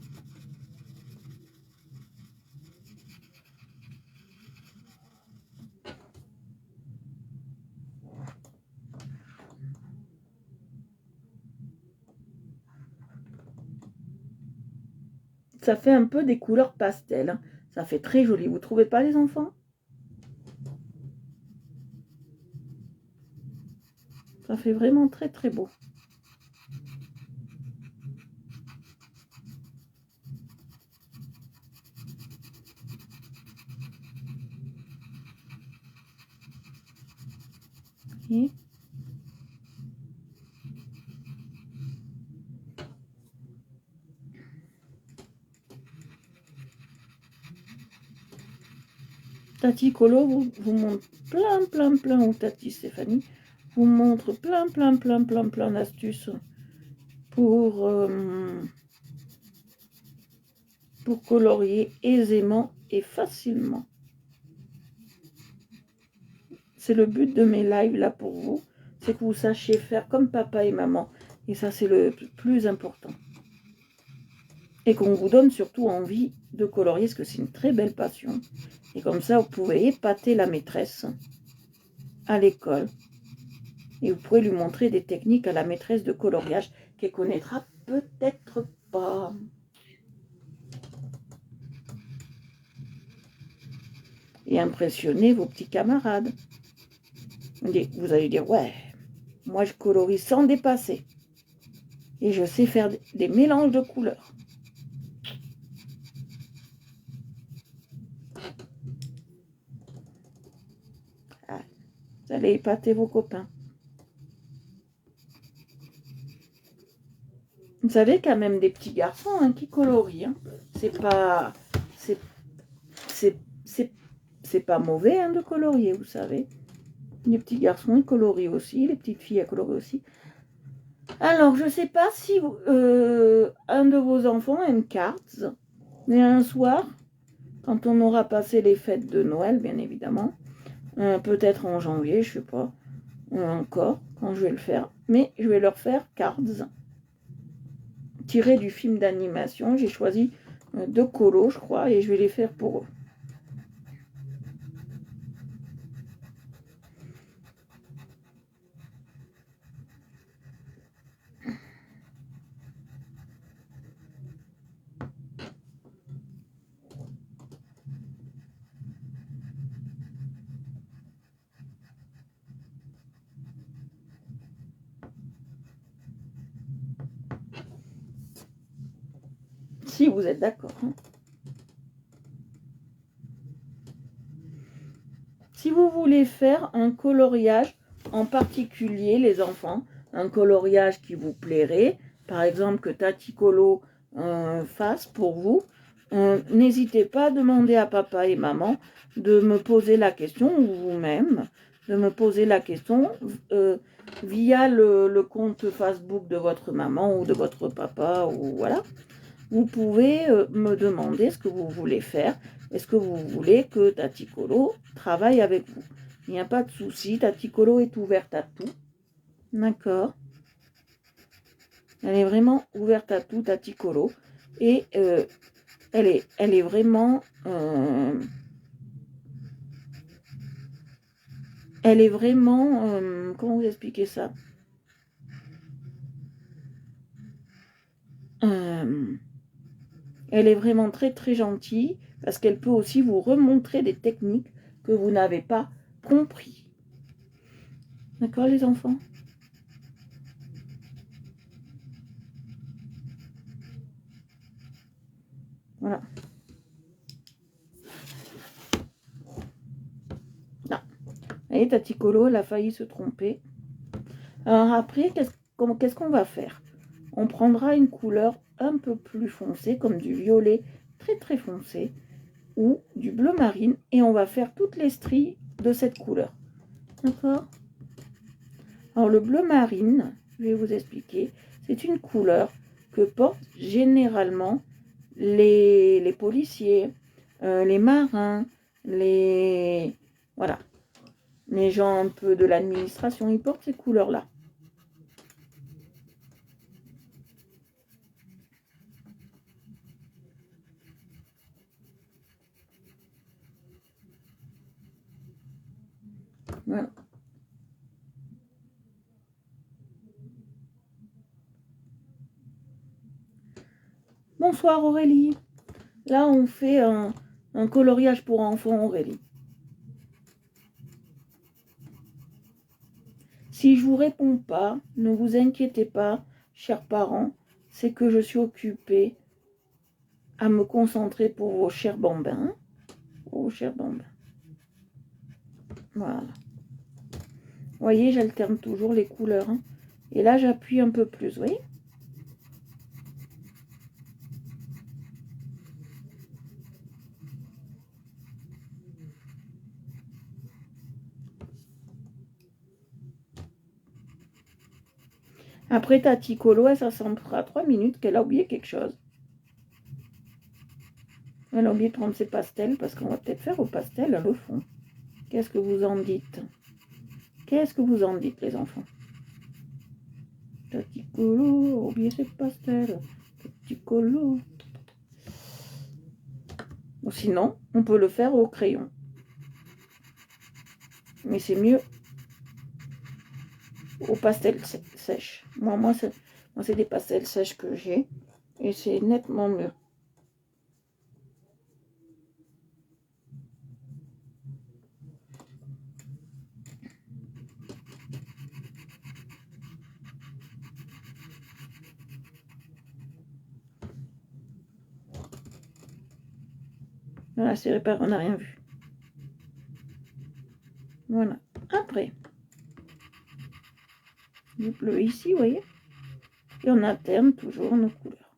Ça fait un peu des couleurs pastel. Hein. Ça fait très joli. Vous trouvez pas, les enfants? Ça fait vraiment très très beau. Et Tati Colo vous montre plein, ou Tati Stéphanie vous montre plein d'astuces pour colorier aisément et facilement. C'est le but de mes lives là pour vous, c'est que vous sachiez faire comme papa et maman. Et ça, c'est le plus important. Et qu'on vous donne surtout envie de colorier, parce que c'est une très belle passion. Et comme ça, vous pouvez épater la maîtresse à l'école. Et vous pouvez lui montrer des techniques à la maîtresse de coloriage qu'elle connaîtra peut-être pas. Et impressionner vos petits camarades. Vous allez dire, ouais, moi je colorie sans dépasser. Et je sais faire des mélanges de couleurs. Ah, vous allez épater vos copains. Vous savez qu'il y a même des petits garçons qui colorient. Hein. C'est pas mauvais de colorier, vous savez. Les petits garçons, ils colorient aussi. Les petites filles, elles colorient aussi. Alors, je ne sais pas si un de vos enfants aime Cards. Mais un soir, quand on aura passé les fêtes de Noël, bien évidemment, peut-être en janvier, je ne sais pas encore quand je vais le faire, mais je vais leur faire Cards. Tiré du film d'animation, j'ai choisi 2 colos, je crois, et je vais les faire pour eux. Si vous êtes d'accord. Hein. Si vous voulez faire un coloriage en particulier, les enfants, un coloriage qui vous plairait, par exemple que Tati Colo fasse pour vous, n'hésitez pas à demander à papa et maman de me poser la question, ou vous-même, de me poser la question via le compte Facebook de votre maman ou de votre papa, ou voilà. Vous pouvez me demander ce que vous voulez faire. Est-ce que vous voulez que Tati Colo travaille avec vous? Il n'y a pas de souci, Tati Colo est ouverte à tout. D'accord. Elle est vraiment ouverte à tout, Tati Colo. Et elle est vraiment... elle est vraiment... comment vous expliquer ça? Elle est vraiment très gentille parce qu'elle peut aussi vous remontrer des techniques que vous n'avez pas compris. D'accord les enfants? Voilà. Non. Et Tati Colo, elle a failli se tromper. Alors après, qu'est-ce qu'on va faire? On prendra une couleur un peu plus foncée, comme du violet très foncé, ou du bleu marine, et on va faire toutes les stries de cette couleur. D'accord? Alors le bleu marine, je vais vous expliquer, c'est une couleur que portent généralement les policiers, les marins, voilà, les gens un peu de l'administration, ils portent ces couleurs-là. Voilà. Bonsoir Aurélie. Là, on fait un coloriage pour enfants, Aurélie. Si je vous réponds pas, ne vous inquiétez pas, chers parents, c'est que je suis occupée à me concentrer pour vos chers bambins. Vos chers bambins. Voilà. Vous voyez, j'alterne toujours les couleurs. Hein. Et là, j'appuie un peu plus, vous voyez ? Après Tati Colo, ça fera 3 minutes qu'elle a oublié quelque chose. Elle a oublié de prendre ses pastels parce qu'on va peut-être faire au pastel le fond. Qu'est-ce que vous en dites? Qu'est-ce que vous en dites, les enfants? Tati Colo, oublié ses pastels. Tati Colo. Ou sinon, on peut le faire au crayon. Mais c'est mieux au pastel sèche. Moi c'est des pastels sèches que j'ai. Et c'est nettement mieux. Voilà, c'est réparé, on n'a rien vu. Voilà. Après, du bleu ici, vous voyez. Et on alterne toujours nos couleurs.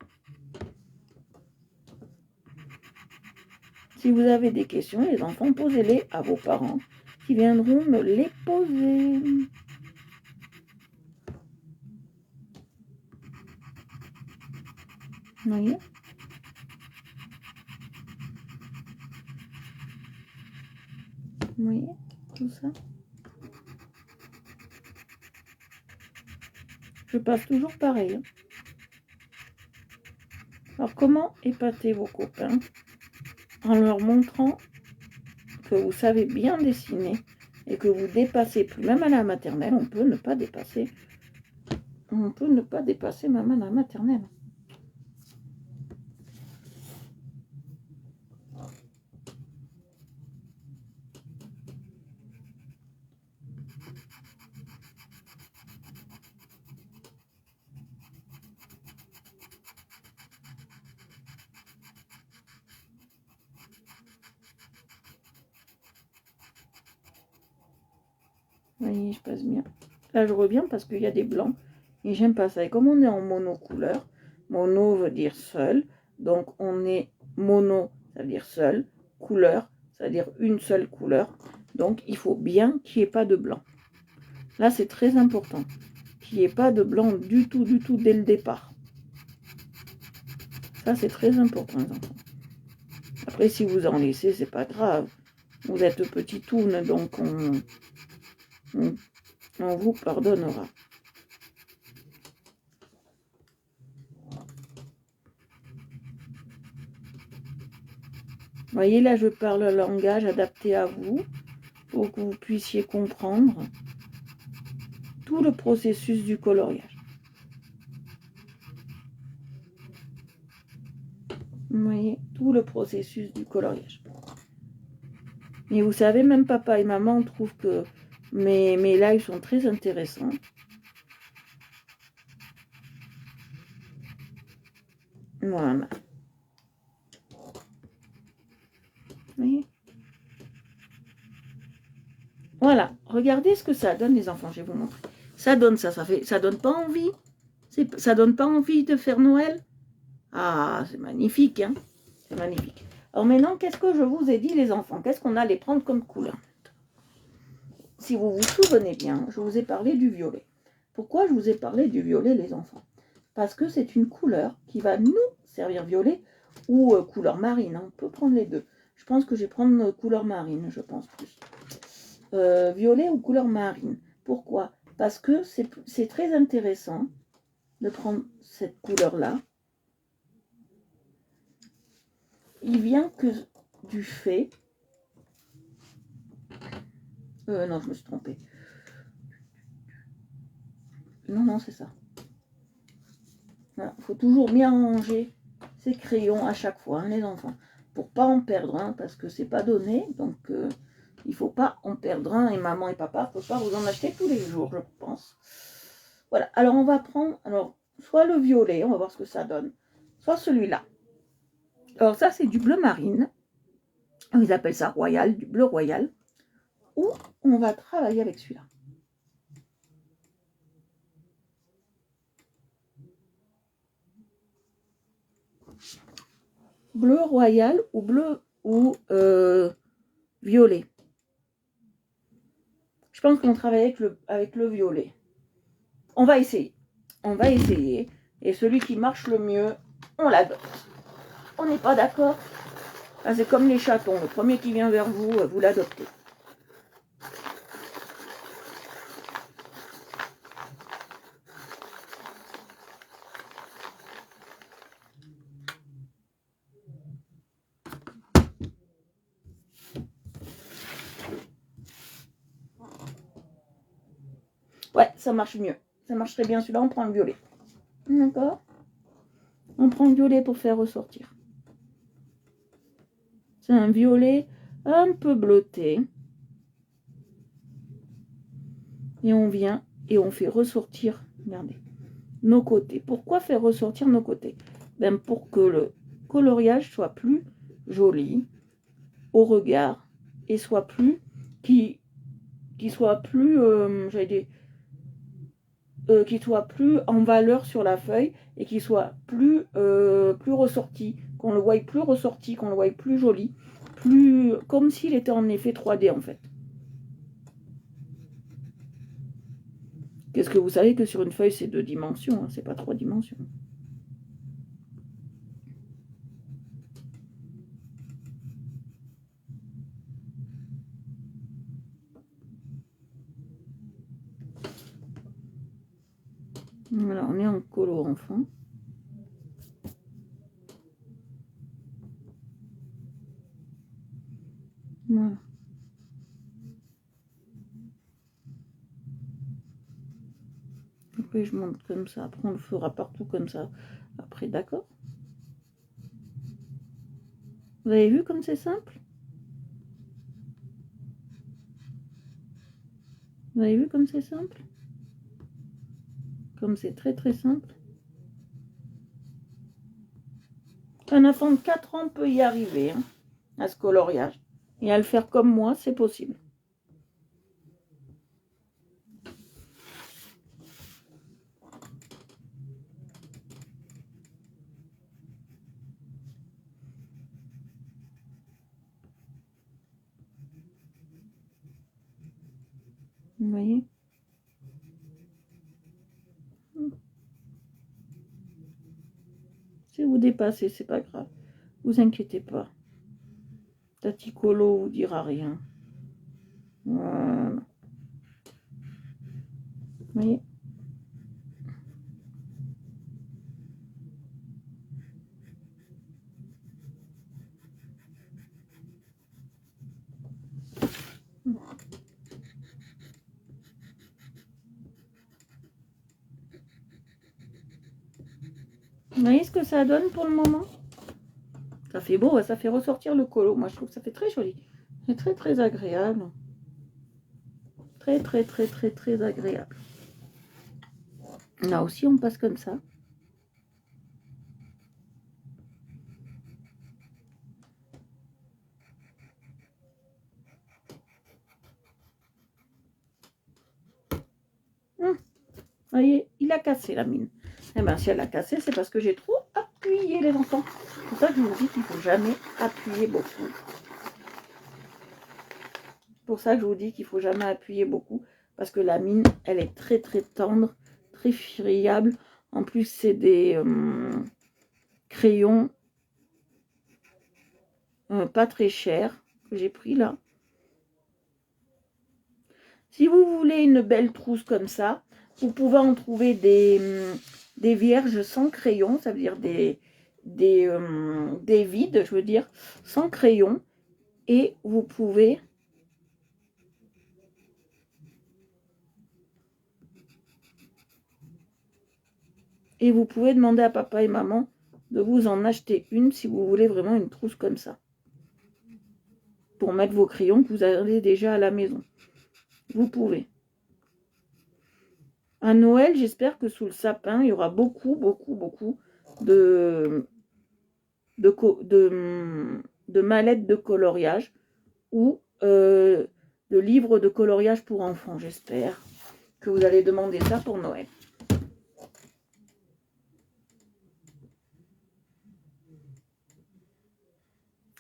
Si vous avez des questions, les enfants, posez-les à vos parents qui viendront me les poser. Vous voyez? Vous voyez tout ça? Je passe toujours pareil. Alors, comment épater vos copains en leur montrant que vous savez bien dessiner et que vous dépassez plus, même à la maternelle, on peut ne pas dépasser. On peut ne pas dépasser même à la maternelle. Vous voyez, je passe bien. Là, je reviens parce qu'il y a des blancs. Et j'aime pas ça. Et comme on est en monocouleur, mono veut dire seul. Donc, on est mono, ça veut dire seul. Couleur, ça veut dire une seule couleur. Donc, il faut bien qu'il n'y ait pas de blanc. Là, c'est très important. Qu'il n'y ait pas de blanc du tout, dès le départ. Ça, c'est très important, les enfants. Après, si vous en laissez, c'est pas grave. Vous êtes petit toune, donc on vous pardonnera. Vous voyez, là, je parle un langage adapté à vous pour que vous puissiez comprendre tout le processus du coloriage. Vous voyez, tout le processus du coloriage. Et vous savez, même papa et maman trouvent que mes lives sont très intéressants. Voilà. Vous voyez? Voilà, regardez ce que ça donne, les enfants, je vais vous montrer. Ça donne ça, ça donne pas envie. Ça donne pas envie de faire Noël. Ah, c'est magnifique, hein. C'est magnifique. Alors maintenant, qu'est-ce que je vous ai dit, les enfants? Qu'est-ce qu'on allait prendre comme couleur? Si vous vous souvenez bien, je vous ai parlé du violet. Pourquoi je vous ai parlé du violet, les enfants? Parce que c'est une couleur qui va nous servir violet ou couleur marine. Hein. On peut prendre les deux. Je pense que je vais prendre couleur marine, je pense plus. Violet ou couleur marine. Pourquoi? Parce que c'est très intéressant de prendre cette couleur-là. Il vient que du fait... non, je me suis trompée. Non, c'est ça. Voilà, faut toujours bien ranger ses crayons à chaque fois, hein, les enfants. Pour pas en perdre un, parce que c'est pas donné. Donc, il faut pas en perdre un. Et maman et papa ne peuvent pas vous en acheter tous les jours, je pense. Voilà, alors on va prendre... Alors, soit le violet, on va voir ce que ça donne. Soit celui-là. Alors ça, c'est du bleu marine. Ils appellent ça royal, du bleu royal. Ou on va travailler avec celui-là. Bleu royal ou bleu ou violet. Je pense qu'on travaille avec le violet. On va essayer. on va essayer. Et celui qui marche le mieux, on l'adopte. On n'est pas d'accord? C'est comme les chatons. Le premier qui vient vers vous, vous l'adoptez. Ouais, ça marche mieux. Ça marche très bien. Celui-là, on prend le violet. D'accord? On prend le violet pour faire ressortir. C'est un violet un peu bleuté. Et on vient et on fait ressortir, regardez, nos côtés. Pourquoi faire ressortir nos côtés? Ben pour que le coloriage soit plus joli au regard et soit plus, qui soit plus, qui soit plus en valeur sur la feuille et qui soit plus, plus ressorti, qu'on le voie plus ressorti, qu'on le voie plus joli, plus comme s'il était en effet 3D en fait. Qu'est-ce que vous savez que sur une feuille c'est 2 dimensions, hein, c'est pas 3 dimensions. Voilà, on est en colo enfant. Voilà. Après je monte comme ça, après on le fera partout comme ça. Après, d'accord? Vous avez vu comme c'est simple? Vous avez vu comme c'est simple? Comme c'est très très simple. Un enfant de 4 ans peut y arriver, hein, à ce coloriage. Et à le faire comme moi, c'est possible. Vous voyez? Si vous dépassez, c'est pas grave. Vous inquiétez pas. Tati Colo vous dira rien. Voilà. Vous voyez? Vous voyez ce que ça donne pour le moment? Ça fait beau, ça fait ressortir le colo. Moi, je trouve que ça fait très joli. C'est très, très agréable. Très, très, très, très, très agréable. Là aussi, on passe comme ça. Vous voyez, il a cassé la mine. Eh bien, si elle a cassé, c'est parce que j'ai trop appuyé, les enfants. C'est pour ça que je vous dis qu'il ne faut jamais appuyer beaucoup. C'est pour ça que je vous dis qu'il ne faut jamais appuyer beaucoup. Parce que la mine, elle est très, très tendre, très friable. En plus, c'est des crayons pas très chers que j'ai pris là. Si vous voulez une belle trousse comme ça, vous pouvez en trouver des vierges sans crayon, ça veut dire des vides, je veux dire, sans crayon. Et vous pouvez demander à papa et maman de vous en acheter une si vous voulez vraiment une trousse comme ça. Pour mettre vos crayons que vous avez déjà à la maison. Vous pouvez. À Noël, j'espère que sous le sapin, il y aura beaucoup, beaucoup, beaucoup de mallettes de coloriage ou de livres de coloriage pour enfants. J'espère que vous allez demander ça pour Noël.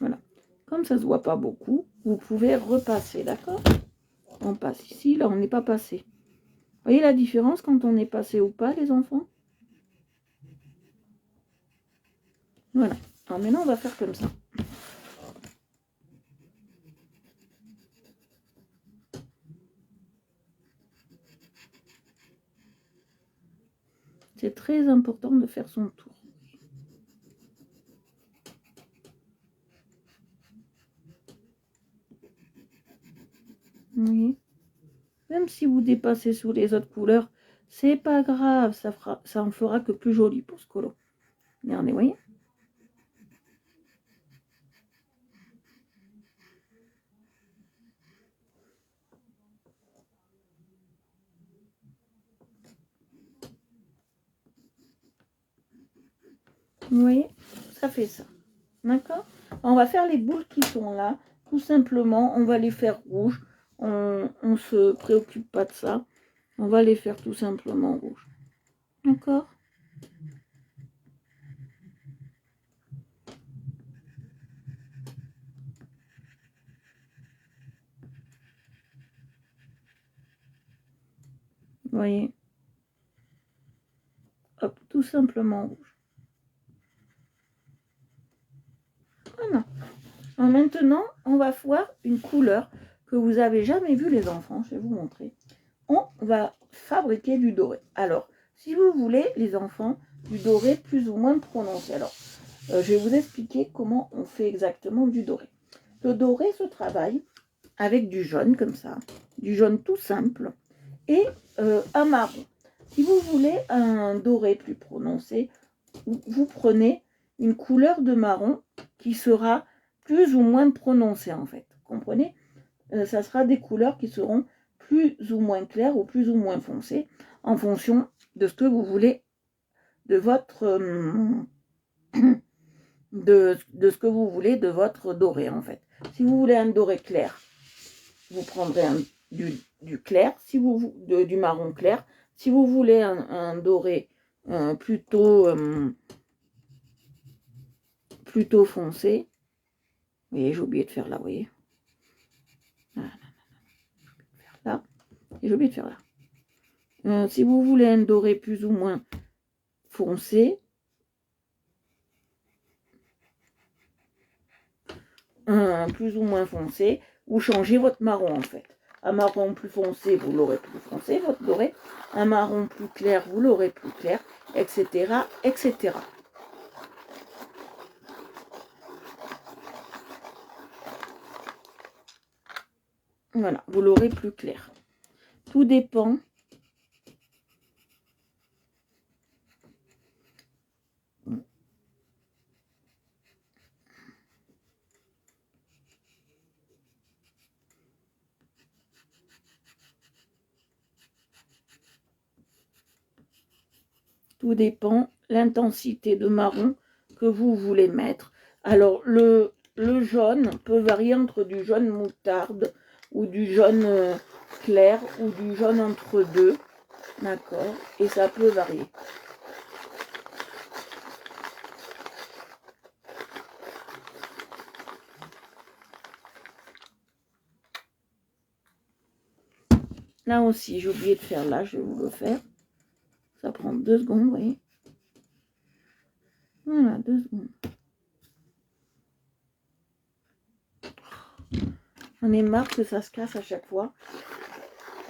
Voilà. Comme ça ne se voit pas beaucoup, vous pouvez repasser, d'accord? On passe ici, là on n'est pas passé. Vous voyez la différence quand on est passé ou pas, les enfants? Voilà. Alors maintenant, on va faire comme ça. C'est très important de faire son tour. Oui. Même si vous dépassez sous les autres couleurs, c'est pas grave, ça en fera que plus joli pour ce colo. Regardez, vous voyez? Vous voyez? Ça fait ça. D'accord? On va faire les boules qui sont là. Tout simplement, on va les faire rouges. On ne se préoccupe pas de ça. On va les faire tout simplement rouges. D'accord? Vous voyez? Hop, tout simplement rouge. Voilà. Alors maintenant, on va voir une couleur que vous avez jamais vue, les enfants. Je vais vous montrer. On va fabriquer du doré. Alors, si vous voulez, les enfants, du doré plus ou moins prononcé. Alors, je vais vous expliquer comment on fait exactement du doré. Le doré se travaille avec du jaune, comme ça. Du jaune tout simple. Et un marron. Si vous voulez un doré plus prononcé, vous prenez une couleur de marron qui sera plus ou moins prononcée, en fait. Vous comprenez? Ça sera des couleurs qui seront plus ou moins claires ou plus ou moins foncées en fonction de ce que vous voulez, de votre de ce que vous voulez de votre doré, en fait. Si vous voulez un doré clair, vous prendrez du clair, si vous du marron clair. Si vous voulez un doré plutôt foncé, vous voyez, j'ai oublié de faire là, vous voyez. Là, et j'ai oublié de faire là. Si vous voulez un doré plus ou moins foncé, plus ou moins foncé, vous changez votre marron, en fait. Un marron plus foncé, vous l'aurez plus foncé, votre doré. Un marron plus clair, vous l'aurez plus clair, etc., etc. Voilà, vous l'aurez plus clair. Tout dépend. Tout dépend l'intensité de marron que vous voulez mettre. Alors, le jaune peut varier entre du jaune moutarde ou du jaune clair ou du jaune entre deux. D'accord? Et ça peut varier. Là aussi, j'ai oublié de faire là, je vais vous le faire. Ça prend 2 secondes, vous voyez. Voilà, 2 secondes. On est marre que ça se casse à chaque fois.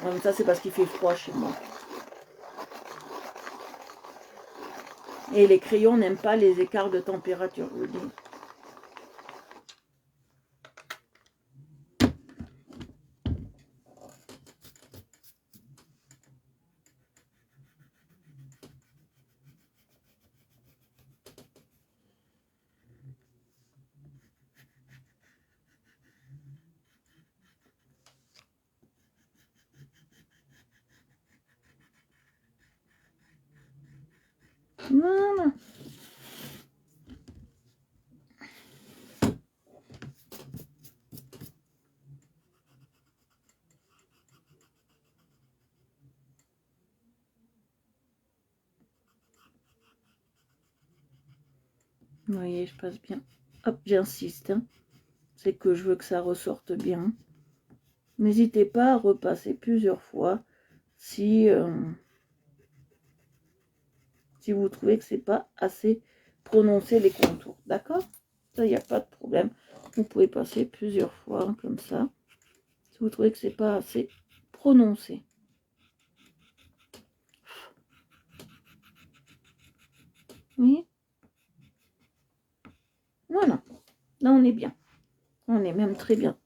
Comme ça, c'est parce qu'il fait froid chez moi. Et les crayons n'aiment pas les écarts de température, je vous dis. Voilà. Vous voyez, je passe bien. Hop, j'insiste. Hein. C'est que je veux que ça ressorte bien. N'hésitez pas à repasser plusieurs fois si vous trouvez que c'est pas assez prononcer les contours. D'accord? Ça, il n'y a pas de problème. Vous pouvez passer plusieurs fois comme ça. Si vous trouvez que c'est pas assez prononcé. Oui. Voilà. Là, on est bien. On est même très bien.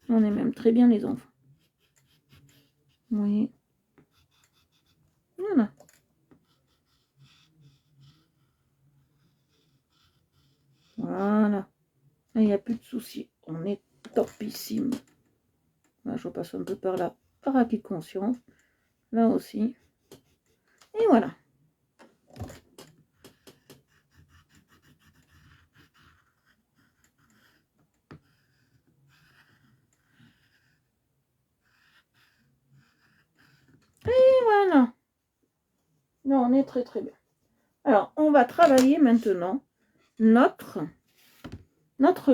On est même très bien, les enfants. Vous voyez? Voilà. Voilà. Là, il n'y a plus de soucis. On est topissime. Là, je passe un peu par là, par acquis de conscience. Là aussi. Et voilà. Et voilà. Là, on est très très bien. Alors, on va travailler maintenant notre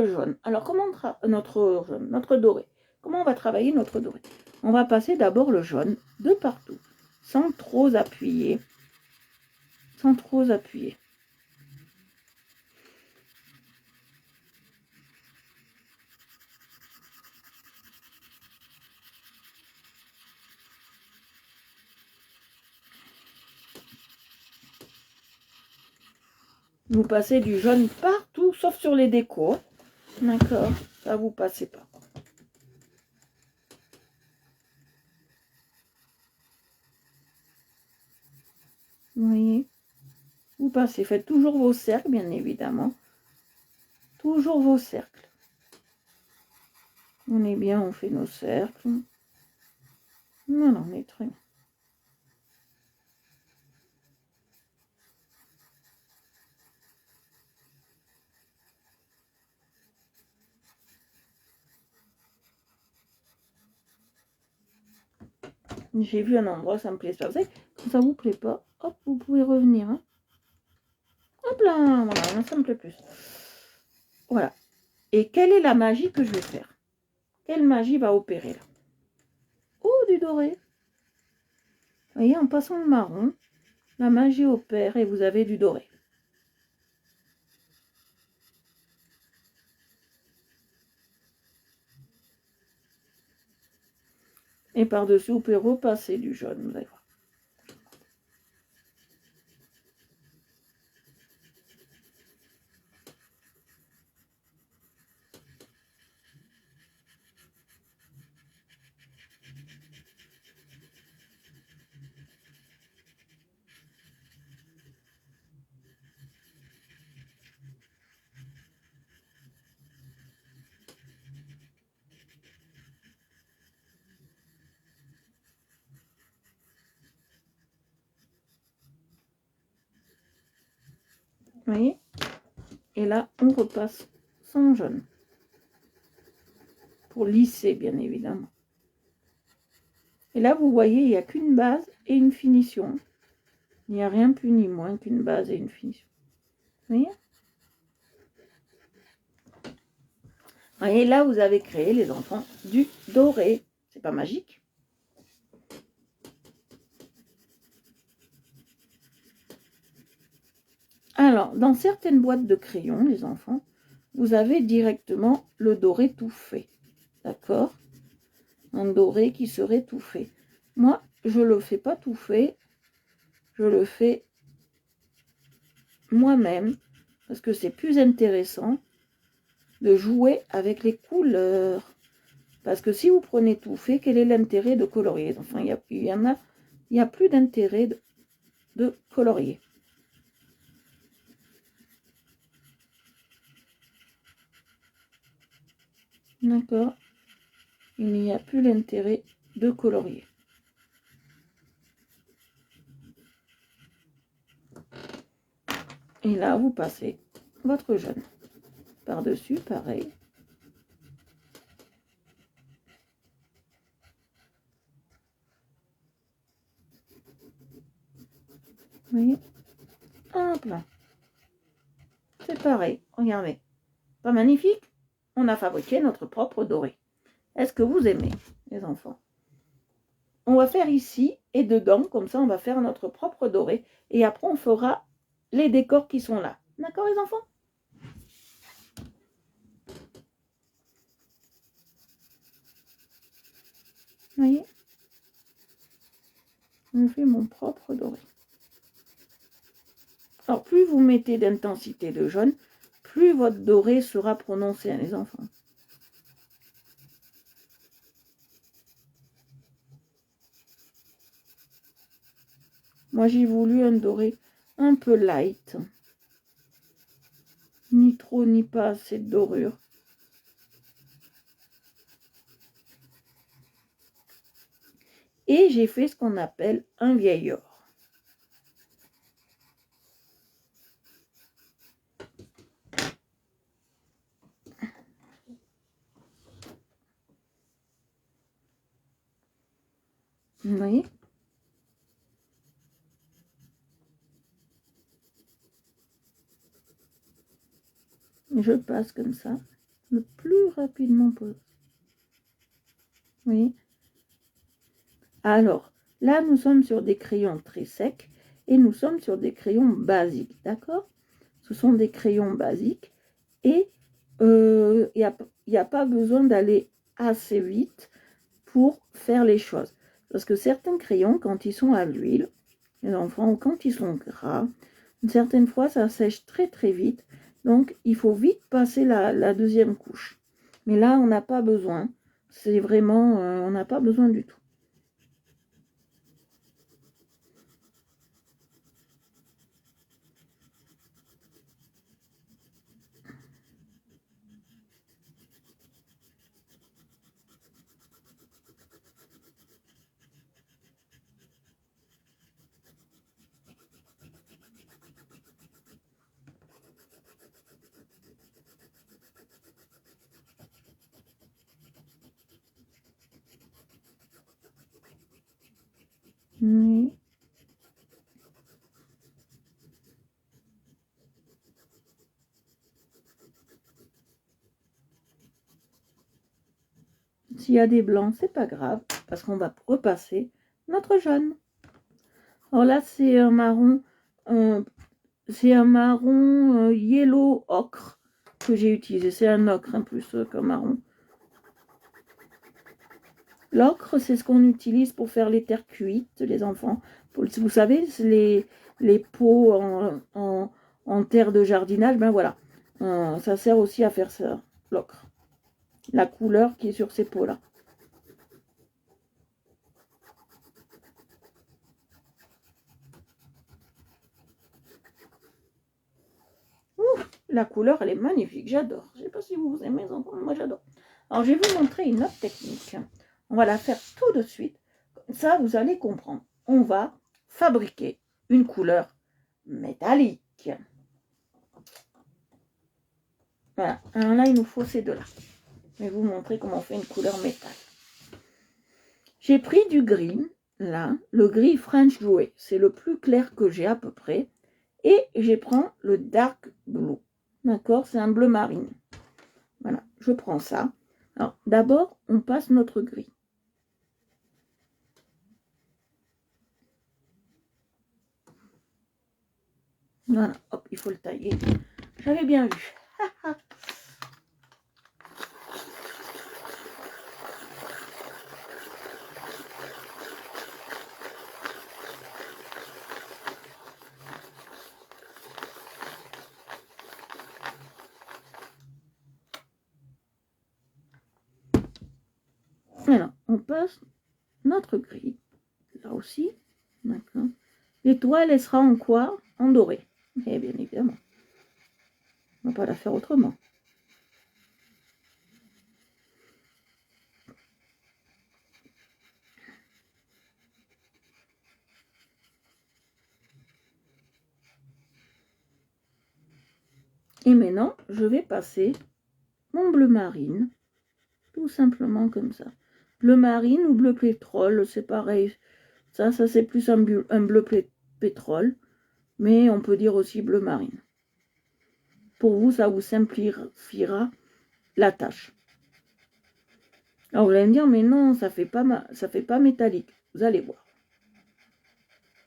jaune. Alors, comment notre doré. Comment on va travailler notre doré? On va passer d'abord le jaune de partout, sans trop appuyer. Sans trop appuyer. Vous passez du jaune partout, sauf sur les décos. D'accord? Ça, vous passez pas. Vous voyez? Vous passez. Faites toujours vos cercles, bien évidemment. Toujours vos cercles. On est bien, on fait nos cercles. Voilà, on est très bien. J'ai vu un endroit, ça me plaît pas. Vous savez, quand ça vous plaît pas, hop, vous pouvez revenir. Hein. Hop là, voilà, là, ça me plaît plus. Voilà. Et quelle est la magie que je vais faire? Quelle magie va opérer là? Oh, du doré. Vous voyez, en passant le marron, la magie opère et vous avez du doré. Et par-dessus, vous pouvez repasser du jaune, vous allez voir. Vous voyez? Et là, on repasse sans jaune. Pour lisser, bien évidemment. Et là, vous voyez, il n'y a qu'une base et une finition. Il n'y a rien plus ni moins qu'une base et une finition. Vous voyez? Et là, vous avez créé, les enfants, du doré. C'est pas magique? Alors, dans certaines boîtes de crayons, les enfants, vous avez directement le doré tout fait. D'accord? Un doré qui serait tout fait. Moi, je ne le fais pas tout fait. Je le fais moi-même parce que c'est plus intéressant de jouer avec les couleurs. Parce que si vous prenez tout fait, quel est l'intérêt de colorier? Enfin, il y a plus d'intérêt de colorier. D'accord? Il n'y a plus l'intérêt de colorier. Et là, vous passez votre jaune. Par-dessus, pareil. Vous voyez? Hop là. C'est pareil. Regardez. Pas magnifique? On a fabriqué notre propre doré. Est-ce que vous aimez, les enfants? on va faire ici et dedans, comme ça on va faire notre propre doré. Et après on fera les décors qui sont là. D'accord les enfants? Vous voyez? Je fais mon propre doré. Alors plus vous mettez d'intensité de jaune, plus votre doré sera prononcé, hein, les enfants. Moi j'ai voulu un doré un peu light. Ni trop ni pas assez de dorure. Et j'ai fait ce qu'on appelle un vieil or. Vous voyez? Je passe comme ça, le plus rapidement possible. Vous voyez? Alors, là, nous sommes sur des crayons très secs et nous sommes sur des crayons basiques, d'accord? Ce sont des crayons basiques et il n'y a pas besoin d'aller assez vite pour faire les choses. Parce que certains crayons, quand ils sont à l'huile, les enfants, quand ils sont gras, certaines fois, ça sèche très très vite. Donc, il faut vite passer la deuxième couche. Mais là, on n'a pas besoin. C'est vraiment, on n'a pas besoin du tout. Oui. S'il y a des blancs, c'est pas grave, parce qu'on va repasser notre jaune. Alors là, c'est un marron, yellow ocre que j'ai utilisé. C'est un ocre, en plus, comme marron. L'ocre, c'est ce qu'on utilise pour faire les terres cuites, les enfants. Vous savez, les pots en terre de jardinage, ben voilà. Ça sert aussi à faire ça, l'ocre. La couleur qui est sur ces pots-là. La couleur, elle est magnifique, j'adore. Je ne sais pas si vous aimez, moi j'adore. Alors, je vais vous montrer une autre technique. On va la faire tout de suite. Comme ça, vous allez comprendre. On va fabriquer une couleur métallique. Voilà. Alors là, il nous faut ces deux-là. Je vais vous montrer comment on fait une couleur métal. J'ai pris du gris, là, le gris French Jouet. C'est le plus clair que j'ai à peu près. Et je prends le dark blue. D'accord? C'est un bleu marine. Voilà, je prends ça. Alors, d'abord, on passe notre gris. Voilà, hop, il faut le tailler. J'avais bien vu. Voilà, on passe notre gris. Là aussi. D'accord. L'étoile, elle sera en quoi? En doré. Et bien évidemment. On ne va pas la faire autrement. Et maintenant, je vais passer mon bleu marine. Tout simplement comme ça. Bleu marine ou bleu pétrole, c'est pareil. Ça c'est plus un bleu pétrole. Mais on peut dire aussi bleu marine. Pour vous, ça vous simplifiera la tâche. Alors vous allez me dire, mais non, ça fait pas métallique. Vous allez voir.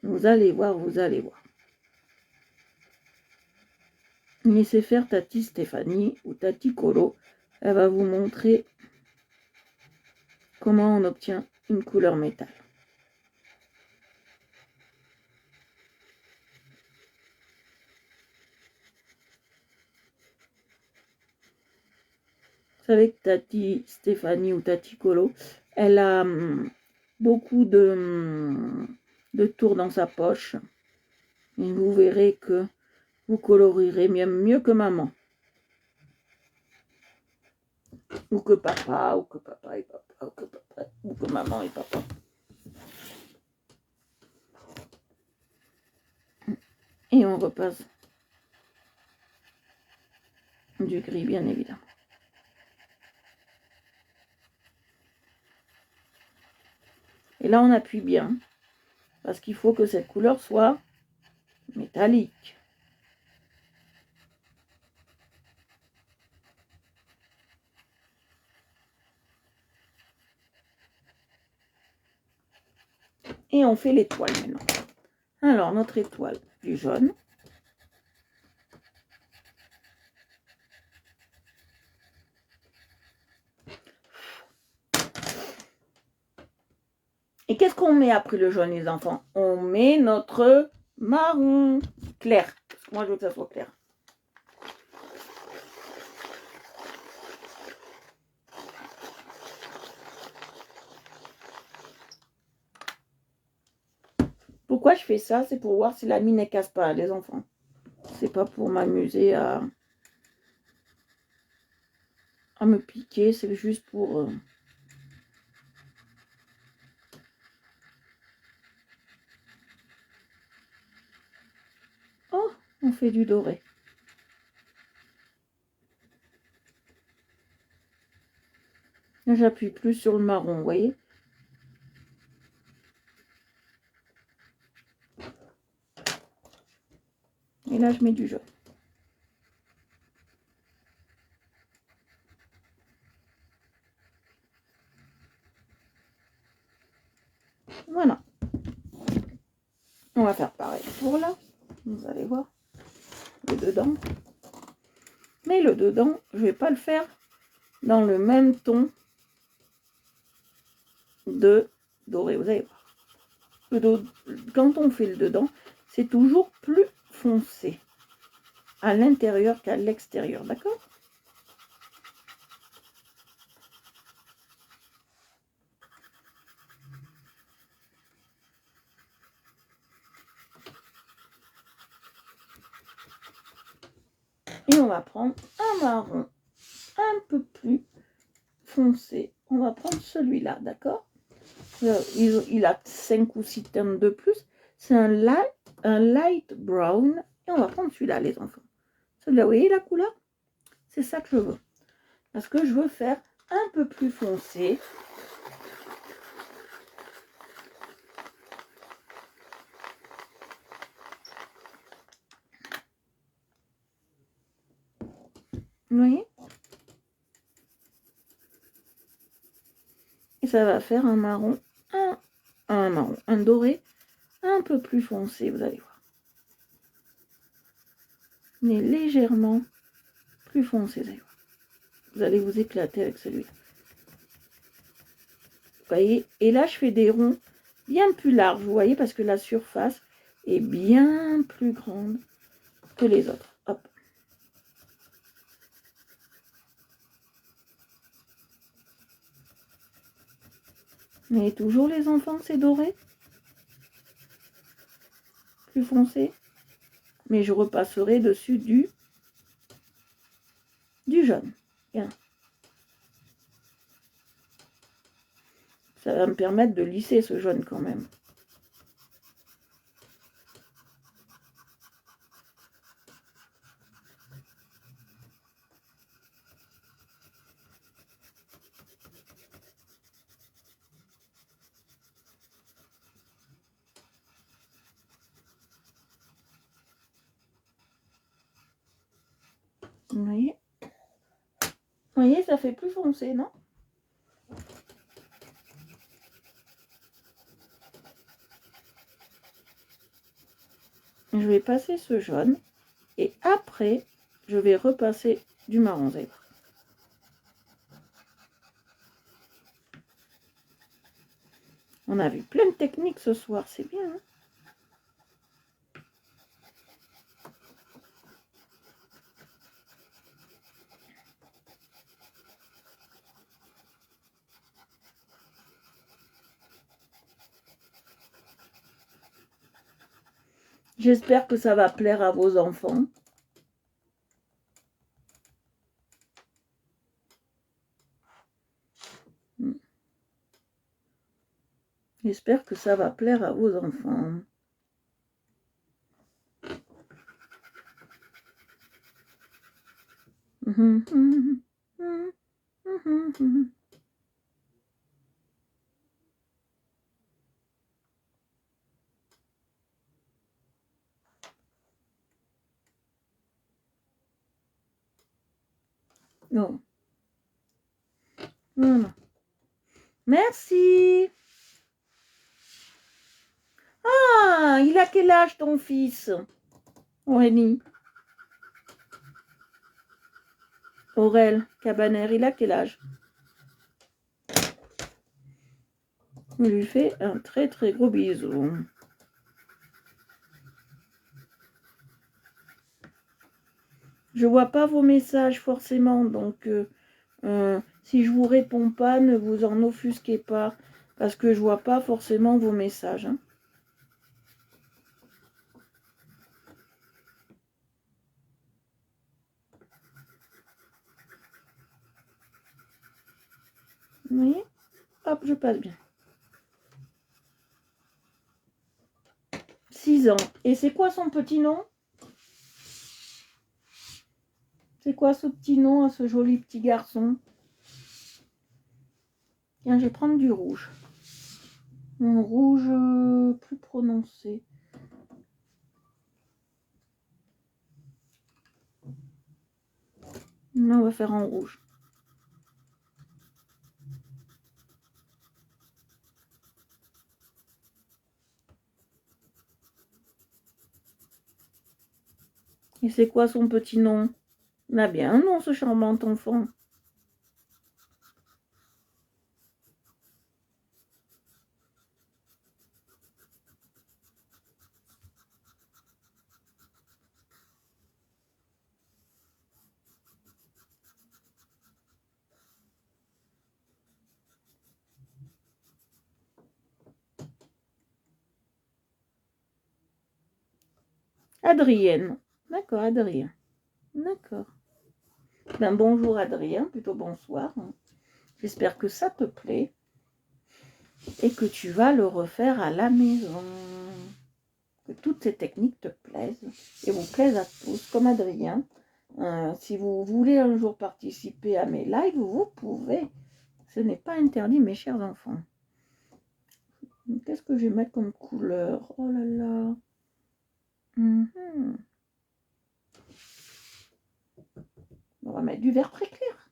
Vous allez voir, vous allez voir. Laissez faire Tati Stéphanie ou Tati Colo. Elle va vous montrer comment on obtient une couleur métal. Vous savez que Tati Stéphanie ou Tati Colo, elle a beaucoup de tours dans sa poche. Et vous verrez que vous colorierez mieux que maman. Ou que papa, ou que papa et papa, ou que maman et papa. Et on repasse du gris, bien évidemment. Et là, on appuie bien, parce qu'il faut que cette couleur soit métallique. Et on fait l'étoile maintenant. Alors, notre étoile du jaune. Et qu'est-ce qu'on met après le jaune, les enfants? On met notre marron clair. Moi, je veux que ça soit clair. Pourquoi je fais ça? C'est pour voir si la mine ne casse pas, les enfants. C'est pas pour m'amuser à me piquer, c'est juste pour... Oh, on fait du doré. J'appuie plus sur le marron, vous voyez? Et là, je mets du jaune. Voilà. On va faire pareil pour là. Vous allez voir. Le dedans. Mais le dedans, je ne vais pas le faire dans le même ton de doré. Vous allez voir. Quand on fait le dedans, c'est toujours plus foncé à l'intérieur qu'à l'extérieur. D'accord? Et on va prendre un marron un peu plus foncé. On va prendre celui-là, d'accord? Il a 5 ou 6 teintes de plus. C'est un light brown. Et on va prendre celui-là, les enfants. Celui-là, vous voyez la couleur? C'est ça que je veux. Parce que je veux faire un peu plus foncé. Vous voyez? Et ça va faire un marron, un doré un peu plus foncé, vous allez voir. Mais légèrement plus foncé, vous allez voir. Vous allez vous éclater avec celui-là. Vous voyez? Et là, je fais des ronds bien plus larges, vous voyez, parce que la surface est bien plus grande que les autres. Hop. Mais toujours les enfants, c'est doré. Plus foncé. Mais je repasserai dessus du jaune. Bien. Ça va me permettre de lisser ce jaune quand même. Vous voyez? Vous voyez, ça fait plus foncé, non? je vais passer ce jaune. Et après, je vais repasser du marron zèbre. On a vu plein de techniques ce soir, c'est bien. Hein? J'espère que ça va plaire à vos enfants. J'espère que ça va plaire à vos enfants. Non. Voilà. Merci. Ah, il a quel âge ton fils, Aurélie? Aurel Cabaner, il a quel âge? On lui fait un très très gros bisou. Je vois pas vos messages forcément, donc si je vous réponds pas, ne vous en offusquez pas, parce que je vois pas forcément vos messages. Hein. Vous voyez? Hop, je passe bien. 6 ans. Et c'est quoi son petit nom? C'est quoi ce petit nom à ce joli petit garçon? Tiens, je vais prendre du rouge. Un rouge plus prononcé. Là, on va faire en rouge. Et c'est quoi son petit nom? Il a bien un nom, ce charmant enfant. Adrienne. D'accord, Adrien. D'accord. Ben, bonjour Adrien, plutôt bonsoir. J'espère que ça te plaît et que tu vas le refaire à la maison. Que toutes ces techniques te plaisent et vous plaisent à tous, comme Adrien. Si vous voulez un jour participer à mes lives, vous pouvez. Ce n'est pas interdit, mes chers enfants. Qu'est-ce que je vais mettre comme couleur? Oh là là. On va mettre du vert très clair.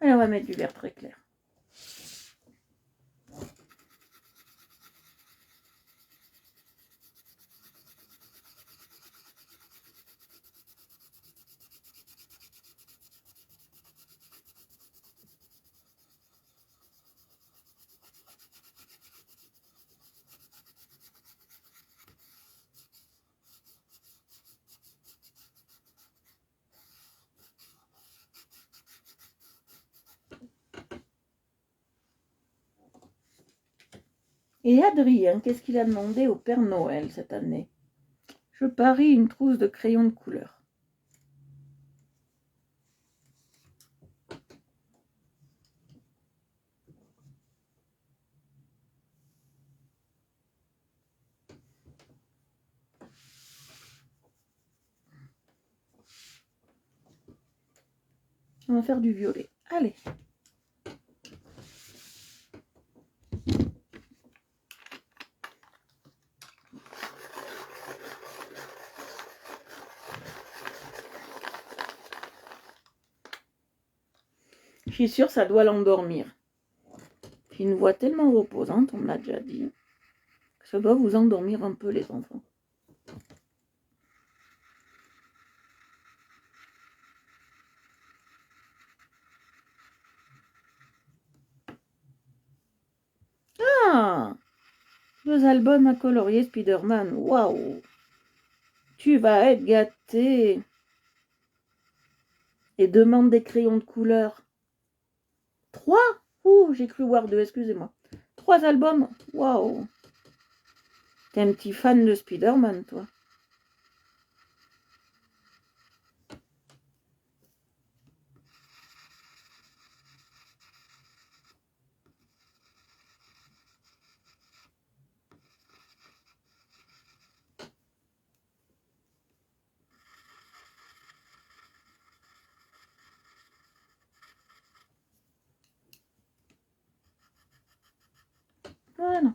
Allez, on va mettre du vert très clair. Et Adrien, qu'est-ce qu'il a demandé au Père Noël cette année? Je parie une trousse de crayons de couleur. On va faire du violet. Allez. Je suis sûre que ça doit l'endormir. J'ai une voix tellement reposante, on me l'a déjà dit, que ça doit vous endormir un peu les enfants. 2 albums à colorier Spider-Man. Waouh! Tu vas être gâté. Et demande des crayons de couleur. 3? Ouh, j'ai cru voir 2, excusez-moi. 3 albums? Waouh! T'es un petit fan de Spider-Man, toi. Voilà.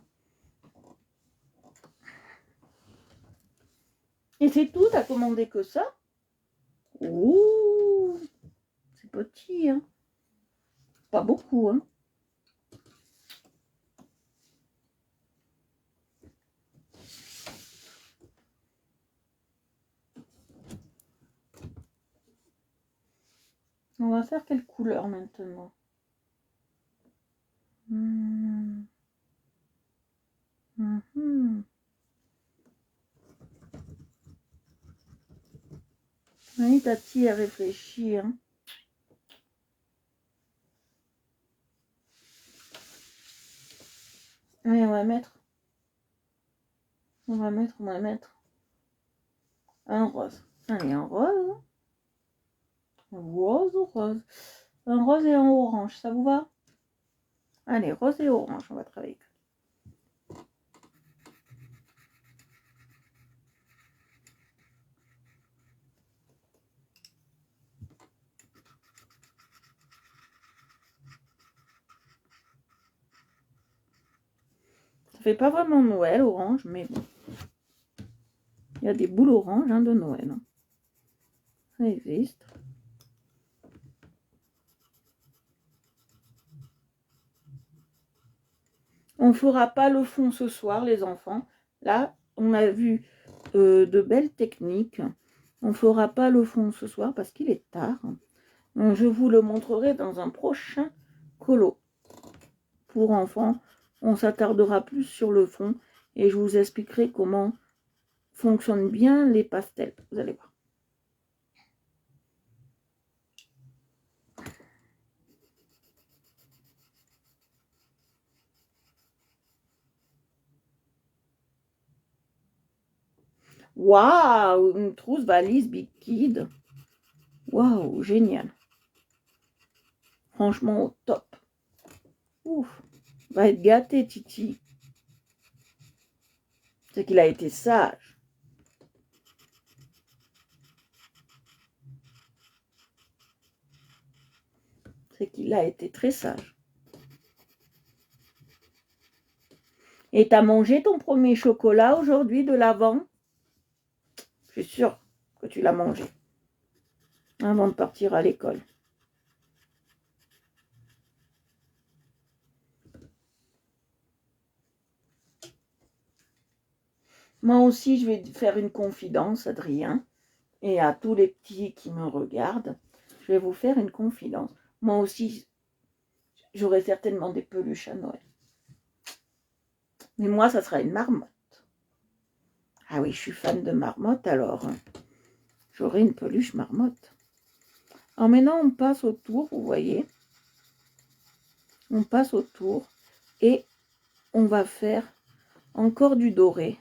Et c'est tout, t'as commandé que ça? Ouh, c'est petit, hein. Pas beaucoup, hein. On va faire quelle couleur maintenant? Oui, Tati a réfléchi, hein. Allez, on va mettre un rose. Allez, un rose. Rose ou rose? Un rose et un orange, ça vous va? Allez, rose et orange, on va travailler. Ça fait pas vraiment Noël, orange, mais bon. Il y a des boules oranges hein, de Noël. Hein. Ça existe. On ne fera pas le fond ce soir, les enfants. Là, on a vu de belles techniques. On ne fera pas le fond ce soir parce qu'il est tard. Donc, je vous le montrerai dans un prochain colo. Pour enfants, on s'attardera plus sur le fond et je vous expliquerai comment fonctionnent bien les pastels. Vous allez voir. Waouh, une trousse valise Big Kid. Waouh, génial. Franchement, au top. Ouf, va être gâté, Titi. C'est qu'il a été sage. C'est qu'il a été très sage. Et t'as mangé ton premier chocolat aujourd'hui de l'Avent? Je suis sûre que tu l'as mangé. Avant de partir à l'école. Moi aussi, je vais faire une confidence, Adrien. Et à tous les petits qui me regardent, je vais vous faire une confidence. Moi aussi, j'aurai certainement des peluches à Noël. Mais moi, ça sera une marmotte. Ah oui, je suis fan de marmotte, alors j'aurai une peluche marmotte. Alors maintenant, on passe au tour, vous voyez. On passe au tour et on va faire encore du doré.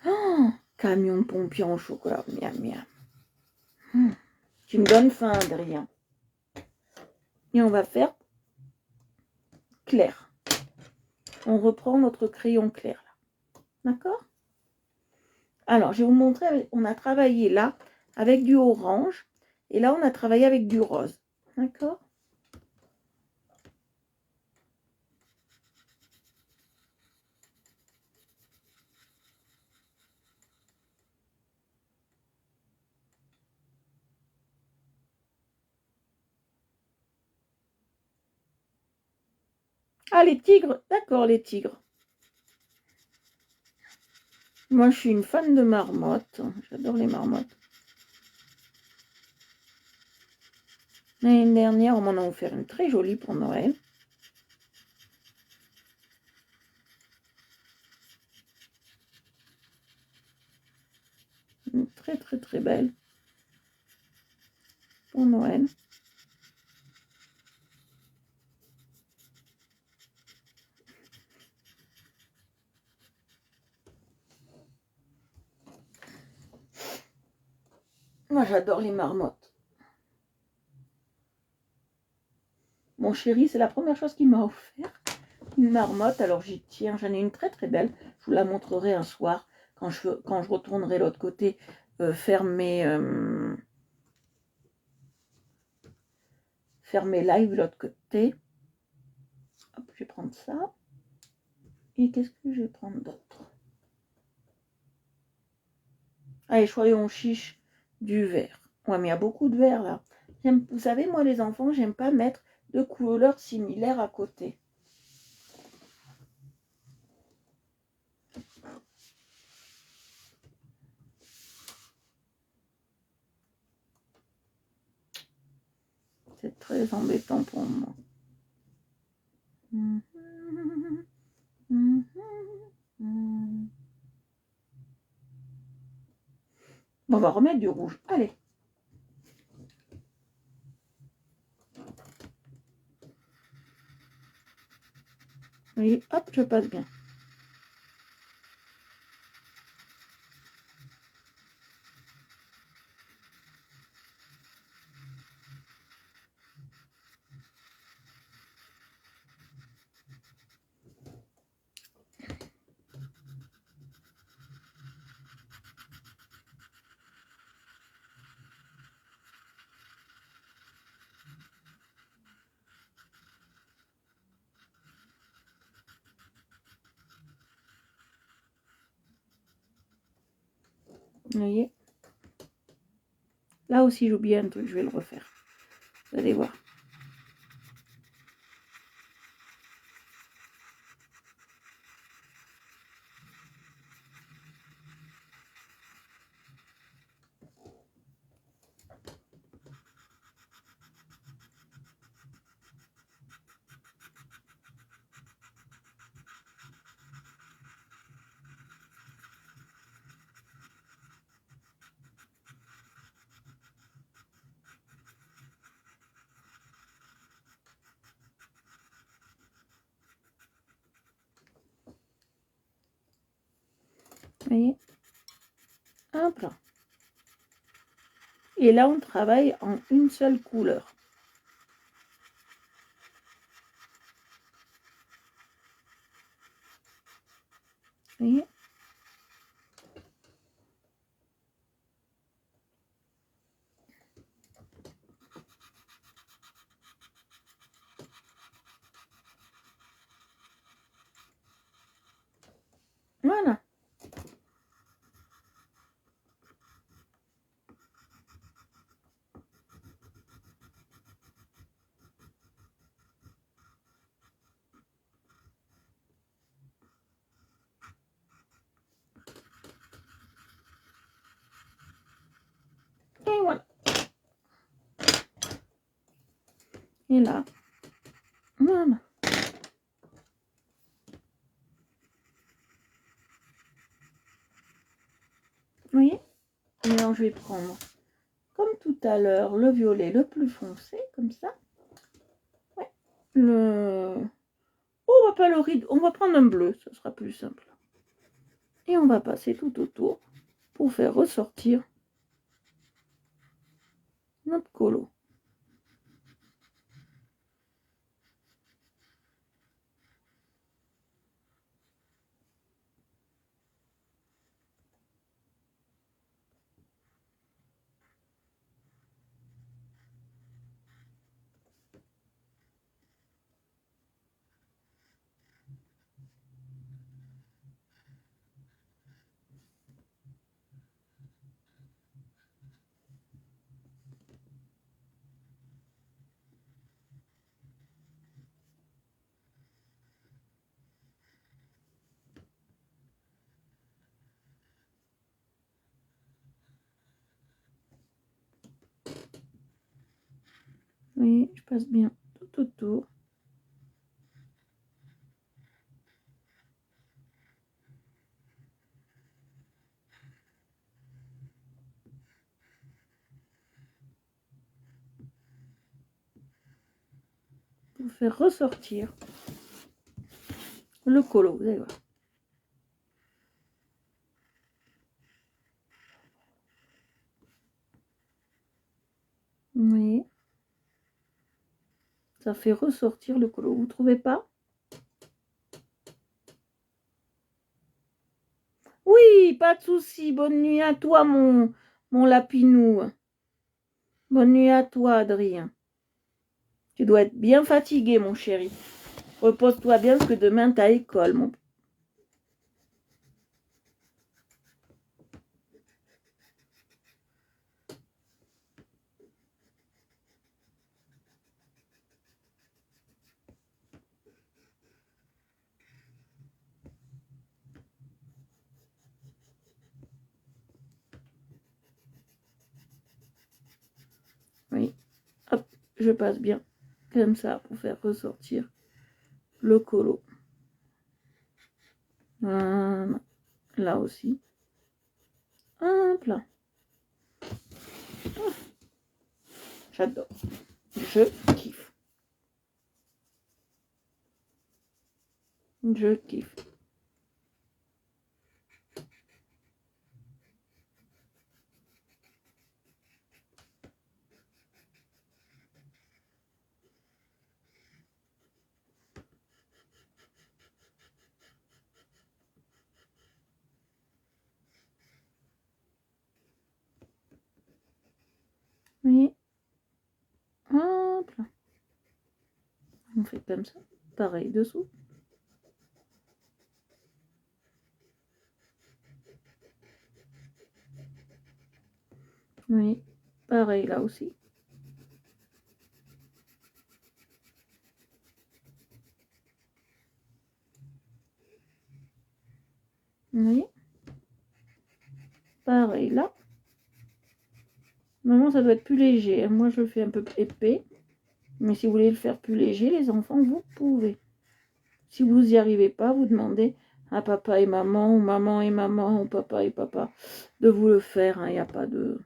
Oh, camion pompier en chocolat, miam miam. Tu me donnes faim, Adrien. Et on va faire clair. On reprend notre crayon clair là. D'accord? Alors, je vais vous montrer, on a travaillé là avec du orange et là on a travaillé avec du rose. D'accord? Ah, les tigres, d'accord, les tigres. Moi, je suis une fan de marmottes. J'adore les marmottes. L'année dernière, on m'en a offert une très jolie pour Noël. Une très très très belle pour Noël. Moi, j'adore les marmottes. Mon chéri, c'est la première chose qu'il m'a offert. Une marmotte, alors j'y tiens, j'en ai une très très belle. Je vous la montrerai un soir quand je retournerai de l'autre côté faire mes lives de l'autre côté. Hop, je vais prendre ça. Et qu'est-ce que je vais prendre d'autre? Allez, choyons chiche du vert. Ouais, mais il y a beaucoup de vert là. Vous savez, moi les enfants, j'aime pas mettre de couleurs similaires à côté. C'est très embêtant pour moi. Bon, on va remettre du rouge. Allez. Oui, hop, je passe bien. Vous voyez? Là aussi, j'ai oublié un truc, je vais le refaire. Vous allez voir. Vous voyez? Hop là. Et là, on travaille en une seule couleur. Vous voyez? Voilà. Et voilà. Et là. Voilà. Vous voyez? Maintenant, je vais prendre, comme tout à l'heure, le violet le plus foncé, comme ça. Ouais. On va pas le rideau, on va prendre un bleu, ça sera plus simple. Et on va passer tout autour pour faire ressortir notre colo. voyez, je passe bien tout autour. Pour faire ressortir le colo, vous allez voir. Vous voyez, ça fait ressortir le colo, vous trouvez pas? Oui, pas de souci. Bonne nuit à toi, mon lapinou. Bonne nuit à toi, Adrien. Tu dois être bien fatigué, mon chéri. Repose-toi bien parce que demain, t'as école, mon. Oui. Hop, je passe bien. Comme ça, pour faire ressortir le colo. Voilà. Là aussi. Hop là. Oh, j'adore. Je kiffe. Je kiffe. Oui. Hop là. On fait comme ça. Pareil dessous. Oui. Pareil là aussi. Oui. Pareil là. Normalement, ça doit être plus léger. Moi, je le fais un peu épais. Mais si vous voulez le faire plus léger, les enfants, vous pouvez. Si vous n'y arrivez pas, vous demandez à papa et maman, ou papa et papa, de vous le faire. Il n'y a pas de...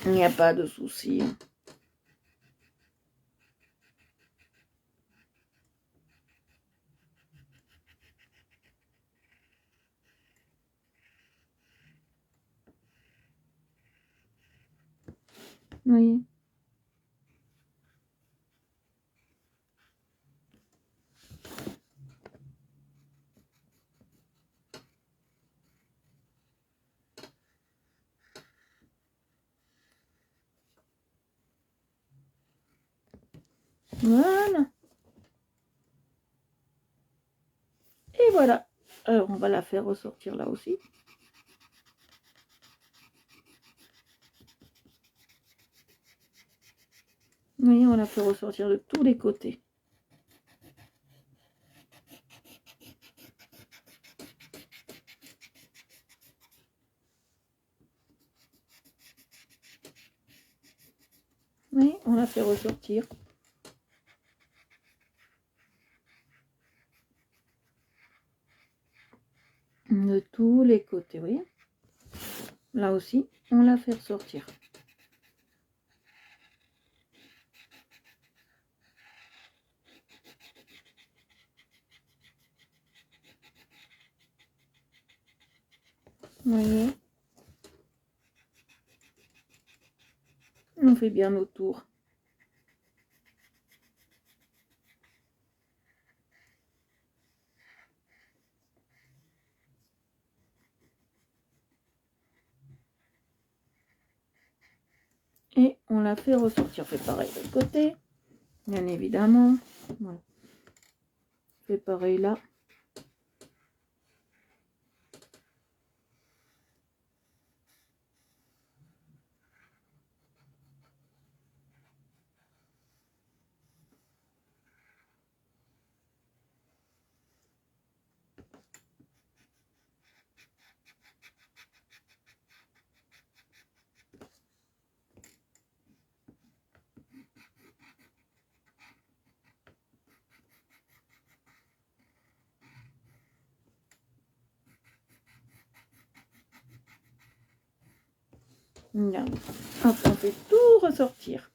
Il n'y a pas de souci. Oui. Voilà. Et voilà. Alors, on va la faire ressortir là aussi. Vous voyez, on la fait ressortir de tous les côtés. Oui, on la fait ressortir. De tous les côtés, vous voyez. Là aussi, on la fait ressortir. Vous voyez. On fait bien nos tours. Et on la fait ressortir. On fait pareil de l'autre côté, bien évidemment. Voilà. On fait pareil là. Là. Hop, on fait tout ressortir.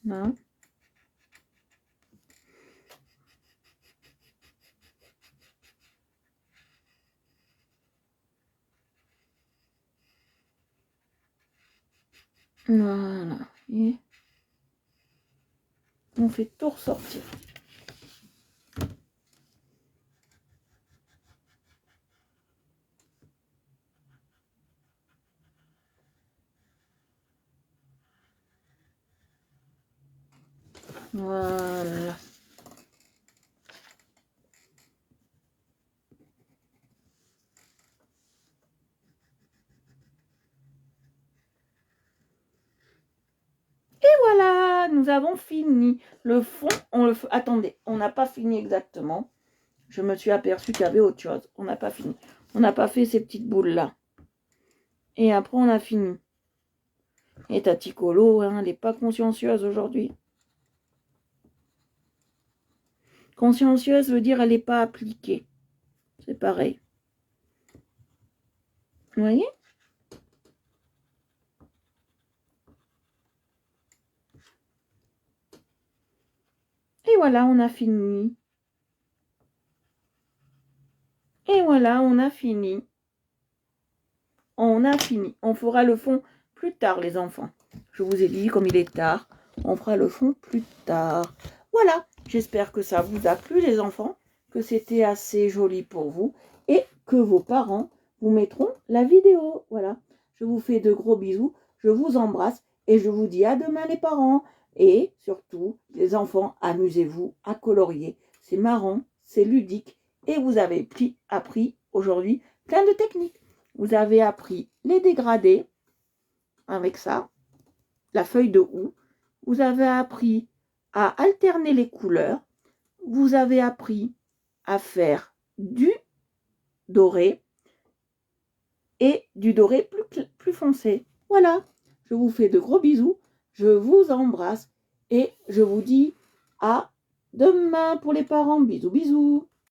Là. Voilà. Et on fait tout ressortir. Voilà. Et voilà, nous avons fini. Le fond, on le fait. Attendez, on n'a pas fini exactement. Je me suis aperçue qu'il y avait autre chose. On n'a pas fini. On n'a pas fait ces petites boules-là. Et après, on a fini. Et Tati Colo, hein, elle n'est pas consciencieuse aujourd'hui. Consciencieuse veut dire elle n'est pas appliquée. C'est pareil. Vous voyez? Et voilà, on a fini. Et voilà, on a fini. On a fini. On fera le fond plus tard, les enfants. Je vous ai dit, comme il est tard, on fera le fond plus tard. Voilà, j'espère que ça vous a plu, les enfants, que c'était assez joli pour vous et que vos parents vous mettront la vidéo. Voilà, je vous fais de gros bisous, je vous embrasse et je vous dis à demain, les parents. Et surtout, les enfants, amusez-vous à colorier. C'est marrant, c'est ludique et vous avez appris aujourd'hui plein de techniques. Vous avez appris les dégradés avec ça, la feuille de houx. Vous avez appris à alterner les couleurs. Vous avez appris à faire du doré et du doré plus foncé. Voilà, je vous fais de gros bisous, je vous embrasse et je vous dis à demain pour les parents. Bisous, bisous.